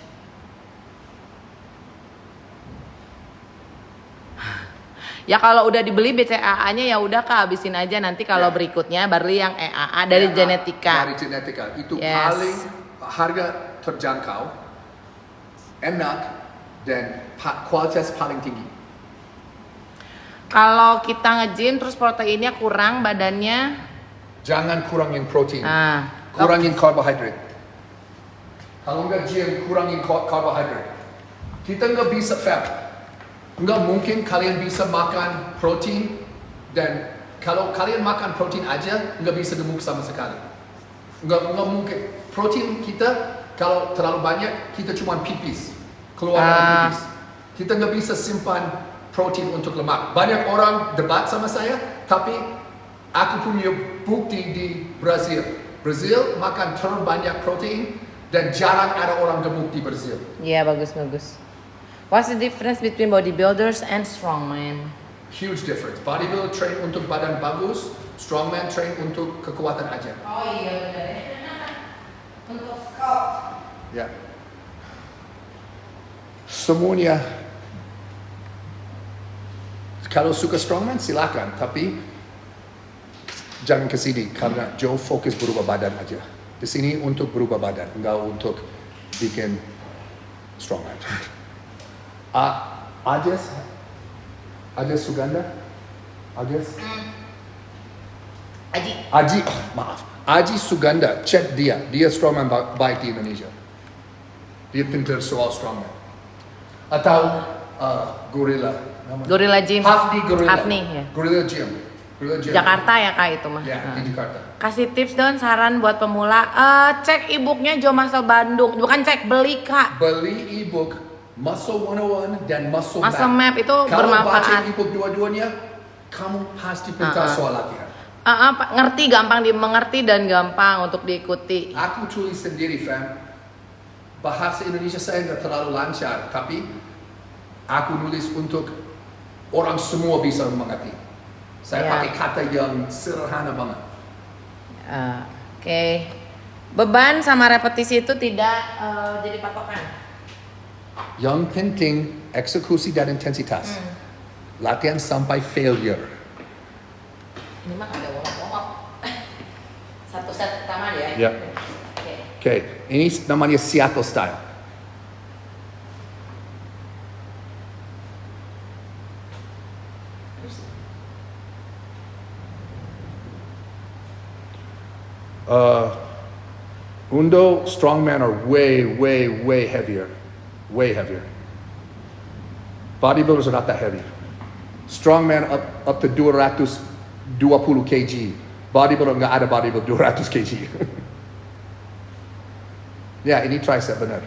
Ya kalau udah dibeli BCAA-nya ya udah Kak habisin aja nanti kalau berikutnya baru yang EAA dari genetika. Dari genetika itu Yes. paling harga terjangkau, enak dan kualitas paling tinggi. Kalau kita nge-gym terus proteinnya kurang badannya, Jangan kurangin protein, nah, kurangin karbohidrat. Kalau nggak gym, kurangin karbohidrat. Kita nggak bisa fat. Nggak mungkin kalian bisa makan protein dan kalau kalian makan protein aja nggak bisa gemuk sama sekali. Nggak mungkin. Protein kita kalau terlalu banyak kita cuma pipis keluar dari pipis. Kita nggak bisa simpan protein untuk lemak. Banyak orang debat sama saya, tapi aku punya bukti di Brazil. Brazil makan terbanyak protein dan jarang ada orang gemuk di Brazil. Iya bagus. What's the difference between bodybuilders and strongman? Huge difference. Bodybuilder train untuk badan bagus, strongman train untuk kekuatan aja. Oh iya benar. Untuk sculpt. Ya. Semuanya. Kalau suka strongman silakan, tapi jangan ke sini karena Joe fokus berubah badan aja. Di sini untuk berubah badan, enggak untuk bikin strongman. Ajas Suganda? Ajas? Aji. Maaf. Aji Suganda, cek dia. Dia strongman baik di Indonesia. Dia pintar soal strongman. Atau Gorilla. Gorilla Gym. Hafni Gorilla. Hafni, ya. Gorilla Gym. Jakarta ya kak itu mah. Ya, di Jakarta. Kasih tips dong, saran buat pemula. Cek e-booknya Joe Muscle Bandung. Bukan cek, beli kak. Beli e-book Muscle 101 dan Muscle Map itu Kalau bermanfaat. baca e-book dua-duanya, kamu pasti pintar soal latihan. Ngerti, gampang dimengerti dan gampang untuk diikuti. Aku tulis sendiri, fam. Bahasa Indonesia saya nggak terlalu lancar, tapi aku nulis untuk orang semua bisa mengerti. Saya pakai kata yang sederhana banget. Oke. Beban sama repetisi itu tidak jadi patokan. Yang penting eksekusi dan intensitas. Latihan sampai failure. Ini mah ada warm-up. Satu set pertama ya. Ya. Oke, ini namanya Seattle style. Undo strongman are way heavier. Way heavier. Bodybuilders are not that heavy. Strongman up to 220 kg. Bodybuilder nggak ada bodybuilder 200 kg. Ya, ini tricep benar.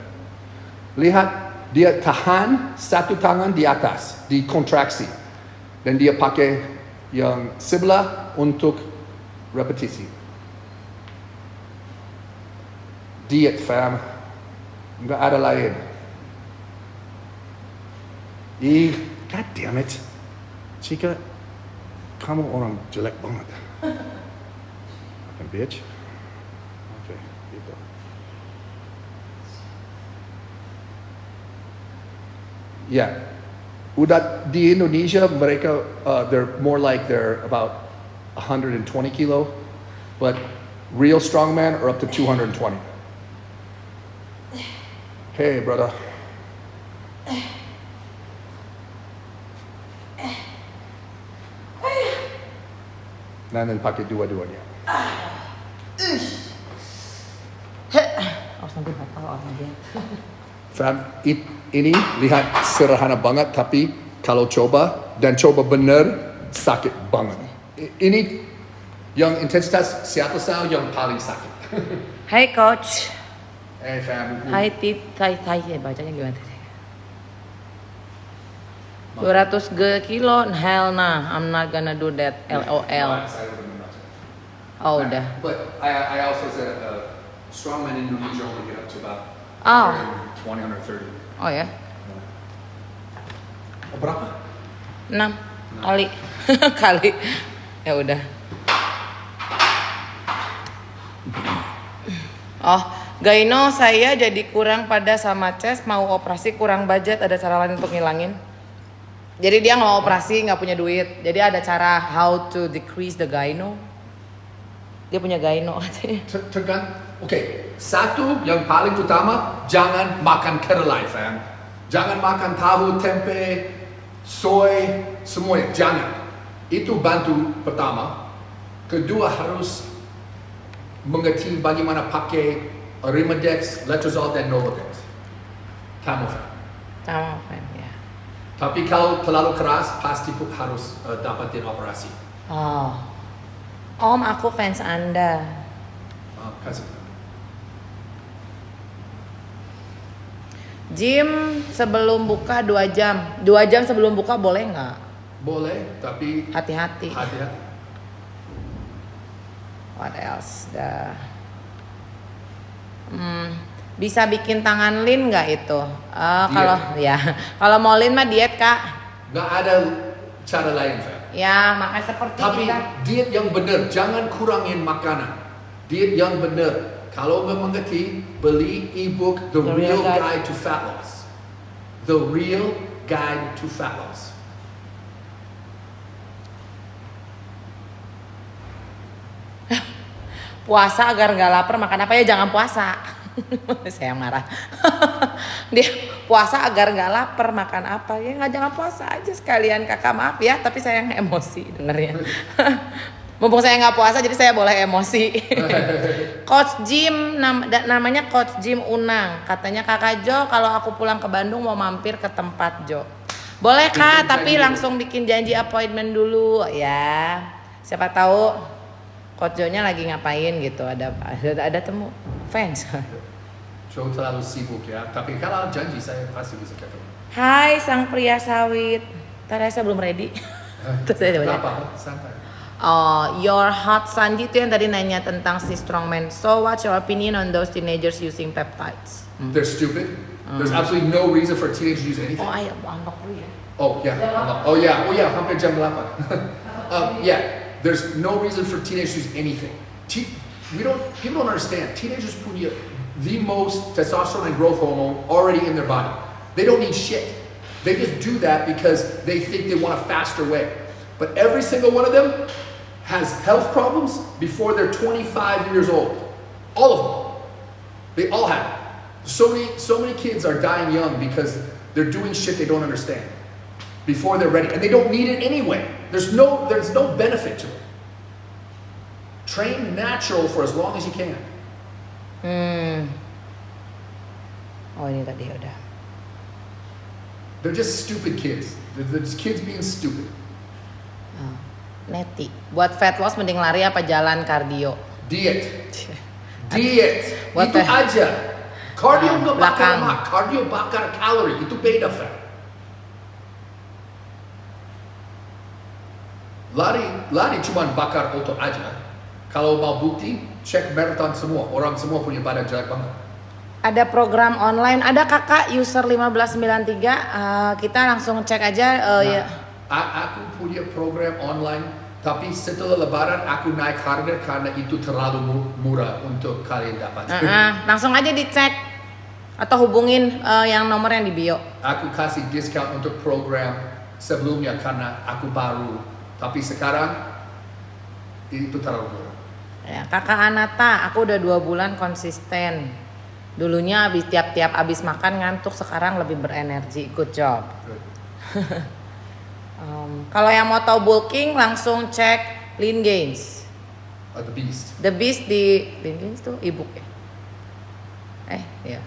Lihat, dia tahan satu tangan di atas, di kontraksi. Dan dia pakai yang sebelah untuk repetisi. Diet, fam. Nggak ada lain. God damn it. Chica, kamu orang jelek banget. Fucking bitch. Oke, gitu. Ya, udah di Indonesia mereka they're more like they're about 120 kilo, but real strongman are up to 220. Hey, brother. Nanti pakai dua-duanya. Sampai batal orang dia. Fam, ini lihat sederhana banget, tapi kalau coba benar sakit banget. Ini yang intensitas Seattle style yang paling sakit. Hai coach. Hey fam. Hai Tai ya bacanya gimana tadi? 200 kilo, hell nah, I'm not gonna do that. LOL. Oh udah. But I also said strongman in Indonesia only get up to about 120, 130. Oh ya? Berapa? 6 kali. Kali. Ya udah. Oh, Gaino saya jadi kurang pada sama chest, mau operasi kurang budget, ada cara lain untuk ngilangin? Jadi dia mau operasi nggak punya duit, jadi ada cara how to decrease the gyno. Dia punya gyno katanya. Oke, satu yang paling utama, jangan makan kedelai, fam. Jangan makan tahu, tempe, soy, semuanya, jangan. Itu bantu pertama. Kedua harus mengerti bagaimana pakai Arimidex, Letrozole, dan Novodex. Tamoxifen. Tamoxifen, ya. Tapi kalau terlalu keras, pasti harus dapatin operasi. Oh, Om, aku fans Anda. Kasih. Gym sebelum buka 2 jam. 2 jam sebelum buka boleh nggak? Boleh, tapi hati-hati. Hati-hati. What else? Bisa bikin tangan lean nggak itu? Kalau mau lean mah diet kak. Nggak ada cara lain, Fam. Ya makanya seperti tapi kita. Diet yang benar, jangan kurangin makanan. Diet yang benar. Kalau nggak mengerti, beli e-book The Real Guide to Fat Loss. The Real Guide to Fat Loss. puasa agar nggak lapar makan apa ya, jangan puasa. Saya marah. Dia puasa agar nggak lapar makan apa ya, nggak, jangan puasa aja sekalian kakak, maaf ya tapi saya yang emosi dengernya. Mumpung saya nggak puasa jadi saya boleh emosi. Coach Jim, namanya Coach Jim Unang, katanya kakak Jo kalau aku pulang ke Bandung mau mampir ke tempat Jo. Boleh kak, tapi langsung bikin janji appointment dulu ya. Siapa tahu Coach Jo-nya lagi ngapain gitu, ada temu fans. Joe terlalu sibuk ya, tapi kalau janji saya pasti bisa ketemu. Hai sang pria sawit. Tadi saya belum ready. Terus saya coba. Apa? Santai. Oh, your hot Sanji itu yang tadi nanya tentang si strongman. So what's your opinion on those teenagers using peptides? They're stupid. There's absolutely no reason for teenagers to use anything. Oh ayo unlock dulu ya. Oh yeah. Hampir jam 8. Yeah. There's no reason for teenagers to use anything. People don't understand. Teenagers punya the most testosterone and growth hormone already in their body. They don't need shit. They just do that because they think they want a faster way. But every single one of them has health problems before they're 25 years old. All of them. They all have it. So many kids are dying young because they're doing shit they don't understand before they're ready, and they don't need it anyway. There's no benefit to it. Train natural for as long as you can. Oh ini tadi udah. They're just stupid kids. They're just kids being stupid. Oh, Neti, buat fat loss mending lari apa jalan kardio? Diet. What Itu the- aja. Cardio nggak bakar belakang. lemak. Cardio bakar kalori. Itu beda fat. Lari cuma bakar otot aja. Kalau mau bukti, cek marathon semua. Orang semua punya badan jelek banget. Ada program online, ada kakak user 1593, kita langsung cek aja ya. Aku punya program online, tapi setelah lebaran aku naik harga karena itu terlalu murah untuk kalian dapat. Langsung aja dicek atau hubungin yang nomor yang di bio. Aku kasih diskon untuk program sebelumnya karena aku baru, tapi sekarang itu terlalu murah. Ya, kakak Anata, aku udah 2 bulan konsisten. Dulunya tiap abis makan ngantuk, sekarang lebih berenergi. Good job. Good. Kalau yang mau tahu bulking langsung cek Lean Gains. The Beast. The Beast di Lean Gains tuh ebook ya. Iya.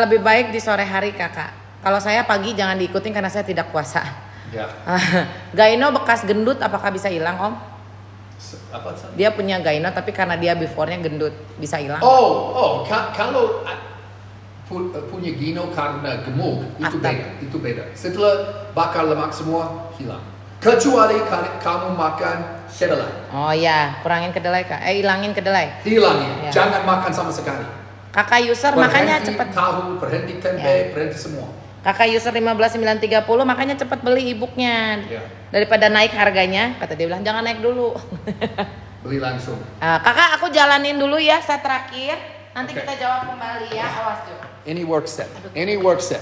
Lebih baik di sore hari kakak. Kalau saya pagi jangan diikutin karena saya tidak puasa. Ya. Gaino bekas gendut apakah bisa hilang om? Apa? Dia punya gaino tapi karena dia before-nya gendut bisa hilang. Kalau punya gino karena gemuk itu beda. Setelah bakar lemak semua hilang. Kecuali kamu makan kedelai. Oh ya, kurangin kedelai kak. Hilangin kedelai. Hilangin. Ya. Jangan makan sama sekali. Kakak user makanya cepet. Tahu, berhenti tempe, Ya. berhenti semua. Kakak user 15930 makanya cepet beli e-booknya. Ya. Daripada naik harganya, kata dia bilang jangan naik dulu. Beli langsung. Kakak aku jalanin dulu ya set terakhir. Nanti Oke. kita jawab kembali ya. Awas Jo. Any work set.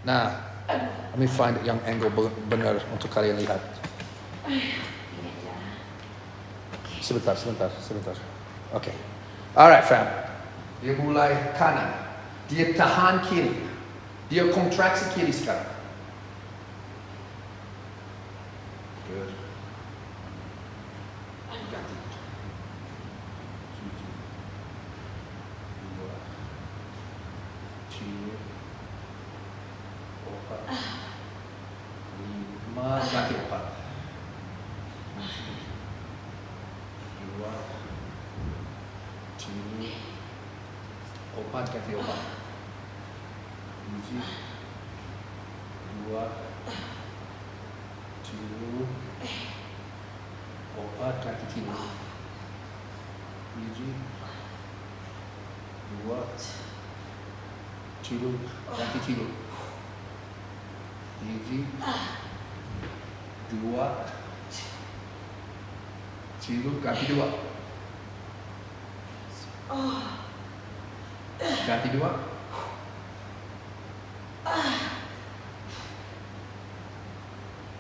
Nah, let me find yang angle benar untuk kalian lihat. Sebentar. Oke. Alright fam. Dia mulai kanan. Dia tahan kiri. Dia kontraksi kiri sekarang. Good. Ganti. 5 ganti 4. 2 4 ganti 4. 2 4 ganti 3. 2 ganti 3. 2 ganti 2. Ganti 2.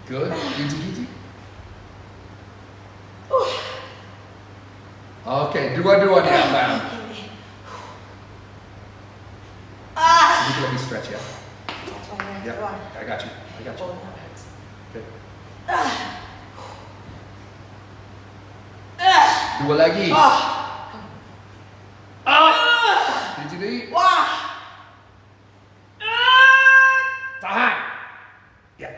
Good. Hiji-hiji. Oke, dua-dua nih Fam. Sedikit lebih stretch ya. Ya, I got you. Okay. Dua lagi. Hiji. Tahan. Ya.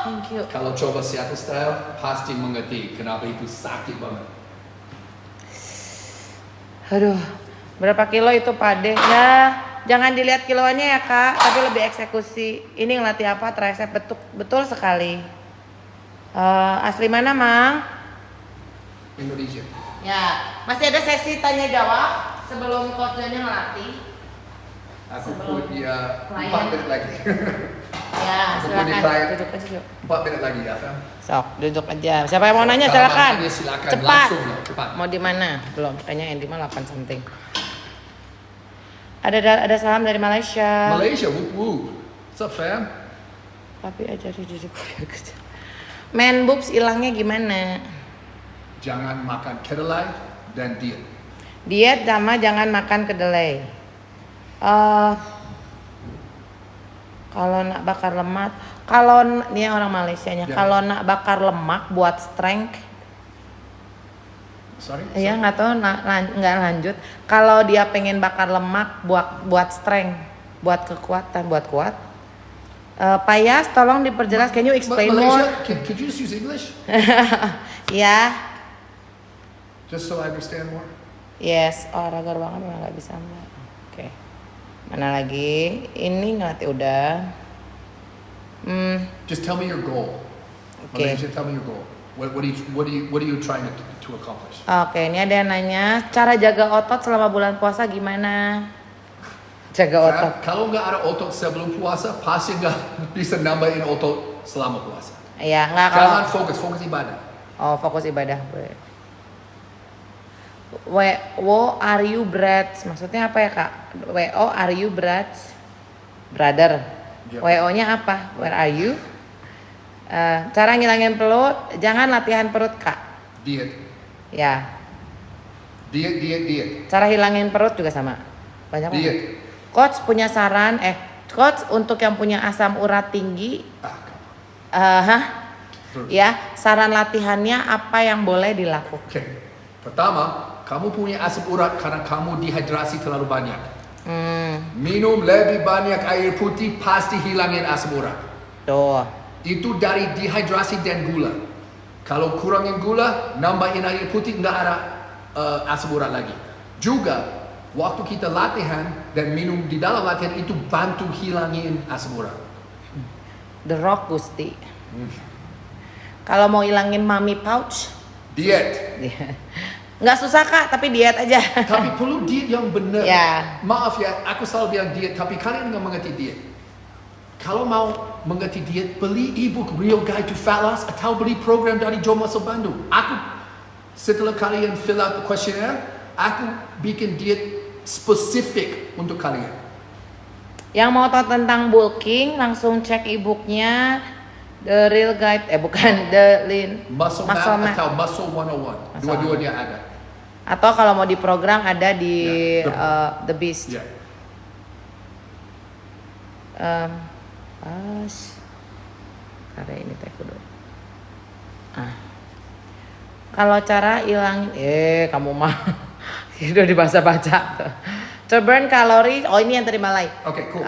Thank you. Kalau coba Seattle style, pasti mengerti kenapa itu sakit banget. Aduh, berapa kilo itu Pade? Ya, jangan dilihat kiloannya ya Kak, tapi lebih eksekusi. Ini ngelatih apa? Tricep betul sekali. Asli mana Mang? Indonesia. Ya, masih ada sesi tanya jawab sebelum coachnya ngelatih. Aku Sebelum punya 4 klien. menit lagi. Ya, Aku punya silakan klien. duduk aja yuk. 4 menit lagi ya, Fam. Sok, duduk aja. Siapa yang mau nanya Kalau silakan. nanya, silakan. Cepat. Langsung lah, cepat. Mau di mana? Belum. Kayaknya Andy mah 8 something. Ada salam dari Malaysia. Malaysia, whoop whoop. What's up, Fam? Tapi ajari diri Korea kerja. Man boobs hilangnya gimana? Jangan makan kedelai dan diet. Diet sama jangan makan kedelai. Kalau nak bakar lemak, ini orang Malaysianya, Ya. kalau nak bakar lemak buat strength, Sorry? ya nggak tahu nggak lanjut. Kalau dia pengen bakar lemak buat strength, buat kekuatan, buat kuat. Payas, tolong diperjelas. Can you explain Malaysia, more? could you just use English? Ya, Just so I understand more? yes. Olahraga ruangan memang nggak bisa Mbak. Oke. Mana lagi? Ini ngelatih udah. Just tell me your goal. Okay. Malaysia, tell me your goal. What are you trying to accomplish? Oke, ini ada yang nanya cara jaga otot selama bulan puasa gimana? Jaga otot. Kalau nggak ada otot sebelum puasa, pasti nggak bisa nambahin otot selama puasa. Ya, nggak kalau. Jangan fokus ibadah. Oh, fokus ibadah. Wo are you brats? Maksudnya apa ya Kak? WO are you brats? Brother. Ya. WO-nya apa? Where are you? Cara ngilangin perut, jangan latihan perut Kak. Diet. Ya. Diet. Cara hilangin perut juga sama. Banyak banget. Diet. Coach punya saran, Coach untuk yang punya asam urat tinggi, ya saran latihannya apa yang boleh dilakukan? Oke. Pertama, kamu punya asam urat karena kamu dehidrasi terlalu banyak. Minum lebih banyak air putih pasti hilangin asam urat. Tuh. Itu dari dehidrasi dan gula. Kalau kurangin gula, nambahin air putih, nggak ada asam urat lagi. Juga, waktu kita latihan dan minum di dalam latihan itu bantu hilangin asam urat. The Rock Gusti. Kalau mau hilangin mommy pouch, Diet. nggak susah Kak, tapi diet aja. Tapi perlu diet yang benar. Ya. Maaf ya, aku selalu bilang diet, tapi kalian nggak mengerti diet. Kalau mau mengerti diet, beli ebook Real Guide to Fat Loss atau beli program dari Joe Muscle Bandung. Aku, setelah kalian fill out the questionnaire, aku bikin diet spesifik untuk kalian. Yang mau tahu tentang bulking, langsung cek ebooknya The Real Guide, The Lean Muscle Map atau Muscle 101. Dua-duanya ada. Atau kalau mau di program ada di Ya, The Beast. Ya. Ada ini teh kudu. Kalau cara hilangin, kamu mah udah dibaca-baca tuh. To burn calories, oh ini yang tadi Malay. Okay, cool.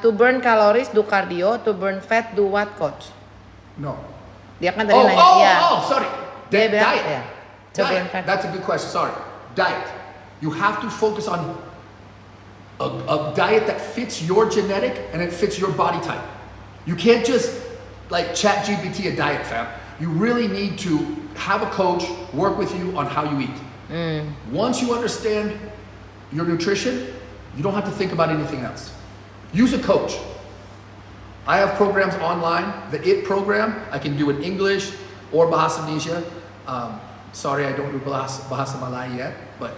To burn calories, do cardio. To burn fat, do what, coach? No. Dia kan tadi nanya, Sorry. Dia bilang, Diet. ya. To burn Diet. fat. That's a good question. Sorry. Diet. You have to focus on a diet that fits your genetic and it fits your body type. You can't just like chat GPT a diet, fam. You really need to have a coach work with you on how you eat. Once you understand your nutrition, you don't have to think about anything else. Use a coach. I have programs online. The IT program, I can do in English or Bahasa Indonesia. Sorry, I don't do Bahasa Malay yet, but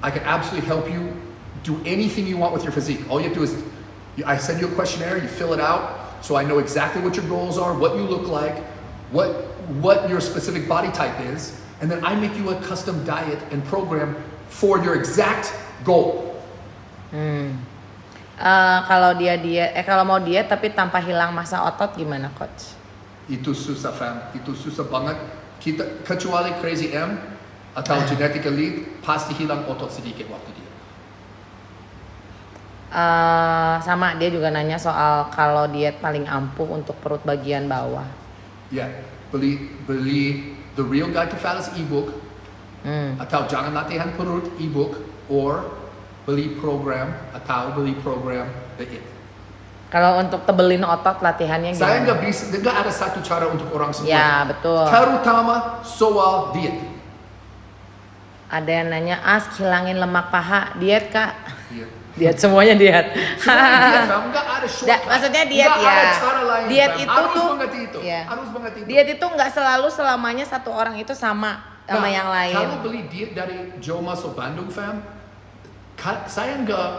I can absolutely help you do anything you want with your physique. All you have to do is, I send you a questionnaire, you fill it out, so I know exactly what your goals are, what you look like, what your specific body type is, and then I make you a custom diet and program for your exact goal. Kalau mau diet tapi tanpa hilang massa otot gimana coach? Itu susah fam, itu susah banget. Kita kecuali Crazy M atau Genetic Elite pasti hilang otot sedikit waktu dia. Sama dia juga nanya soal kalau diet paling ampuh untuk perut bagian bawah. Ya, beli The Real Guide to Fattest ebook atau Jangan Latihan Perut ebook, or beli program The It. Kalau untuk tebelin otot latihannya gimana? Saya nggak ada satu cara untuk orang semua. Ya betul. Terutama soal diet. Ada yang nanya, hilangin lemak paha, diet kak? Iya. Diet semuanya diet. Semuanya diet, fam. Nggak ada shortcut. Maksudnya diet nggak ya. ada cara lain, diet fam. itu harus tuh. mengerti itu. Ya. Harus mengerti itu. Diet itu nggak selalu selamanya satu orang itu sama yang lain. Kalau beli diet dari Joe Muscle Bandung, fam, saya nggak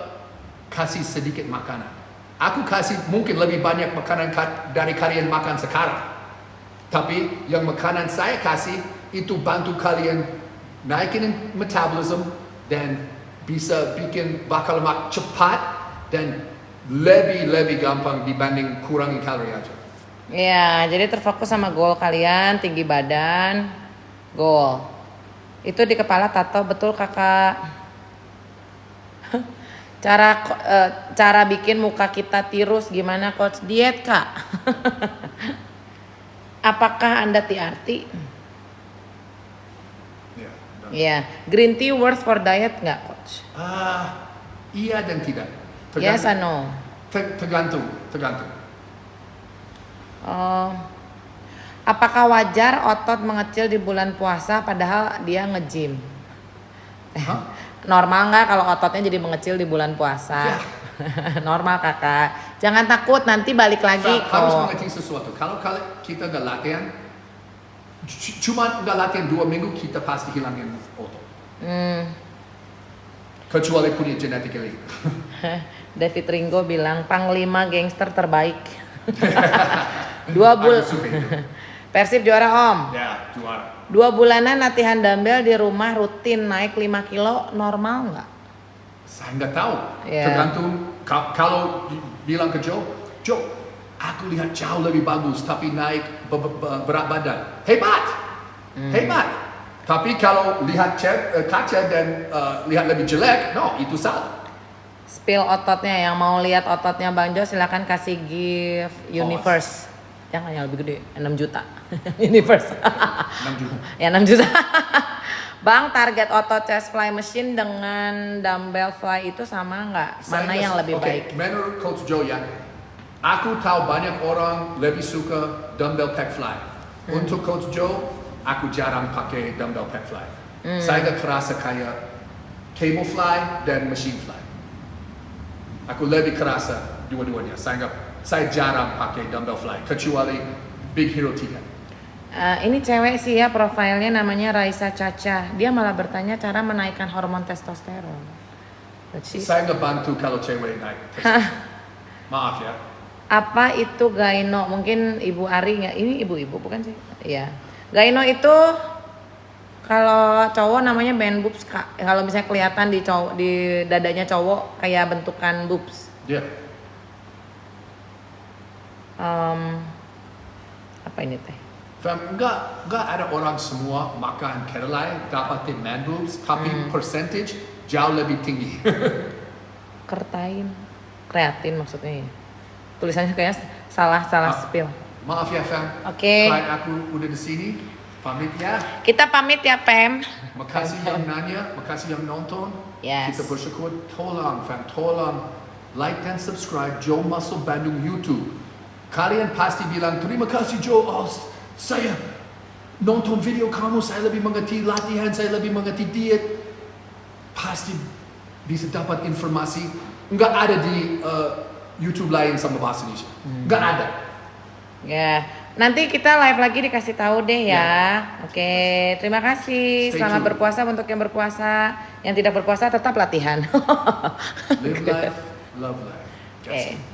kasih sedikit makanan. Aku kasih mungkin lebih banyak makanan dari kalian makan sekarang. Tapi yang makanan saya kasih itu bantu kalian naikin metabolism dan bisa bikin bakal lemak cepat dan lebih gampang dibanding kurangi kalori aja. Ya, jadi terfokus sama goal kalian, tinggi badan, goal. Itu di kepala tato betul kakak. Cara bikin muka kita tirus gimana coach? Diet kak. Apakah Anda TRT? Ya, green tea worth for diet nggak coach? Iya dan tidak. Yes or no? Tergantung. Apakah wajar otot mengecil di bulan puasa padahal dia nge-gym? Normal nggak kalau ototnya jadi mengecil di bulan puasa? Ya. Normal kakak. Jangan takut nanti balik lagi kok. Harus mengerti sesuatu. Kalau kita nggak latihan, cuma nggak latihan 2 minggu kita pasti hilangin otot. Kecuali punya genetic elite. David Ringo bilang panglima gangster terbaik. 2 bulan. Persib juara om. Ya, juara. 2 bulanan latihan dumbbell di rumah rutin naik 5 kilo normal nggak? Saya nggak tahu. Yeah. Tergantung. Kalau bilang ke Joe, aku lihat jauh lebih bagus tapi naik berat badan. Hebat. Tapi kalau lihat kaca dan lihat lebih jelek, no, itu salah. Spill ototnya, yang mau lihat ototnya Bang Jo silakan kasih gift universe. Jangan yang lebih gede, 6 juta. Universe. 6 juta. Ya 6 juta. Bang, target otot chest fly machine dengan dumbbell fly itu sama nggak? Mana yang lebih baik? Menurut Coach Joe ya, aku tahu banyak orang lebih suka dumbbell pec fly. Untuk Coach Joe, aku jarang pakai dumbbell pec fly. Saya nggak kerasa kayak cable fly dan machine fly. Aku lebih kerasa dua-duanya. Saya jarang pakai dumbbell fly kecuali Big Hero 3. Ini cewek sih ya, profilnya namanya Raisa Caca. Dia malah bertanya cara menaikkan hormon testosteron. Saya nggak bantu kalau cewek naik. Maaf ya. Apa itu gyno? Mungkin Ibu Ari nggak? Ini ibu-ibu bukan sih? Iya. Gyno itu kalau cowok namanya man boobs kak. Kalau misalnya kelihatan di dadanya cowok kayak bentukan boobs. Iya. Apa ini teh? Enggak ada orang semua makan kedelai dapatin man boobs, tapi percentage jauh lebih tinggi. Kreatin maksudnya ya. Tulisannya kayak salah spill. Maaf ya fam. Oke. Klien aku udah di sini. Pamit ya. Kita pamit ya Pem. Makasih yang nanya, makasih yang nonton. Yes. Kita bersyukur. Tolong fam, tolong like dan subscribe Joe Muscle Bandung YouTube. Kalian pasti bilang terima kasih Joe. Saya nonton video kamu, saya lebih mengerti latihan, saya lebih mengerti diet. Pasti bisa dapat informasi. Nggak ada di YouTube lain sama bahasa Indonesia. Nggak ada. Ya, Nanti kita live lagi dikasih tahu deh ya. Oke, terima kasih. Stay Selamat tuned. berpuasa untuk yang berpuasa. Yang tidak berpuasa tetap latihan. Live life, love life. Oke.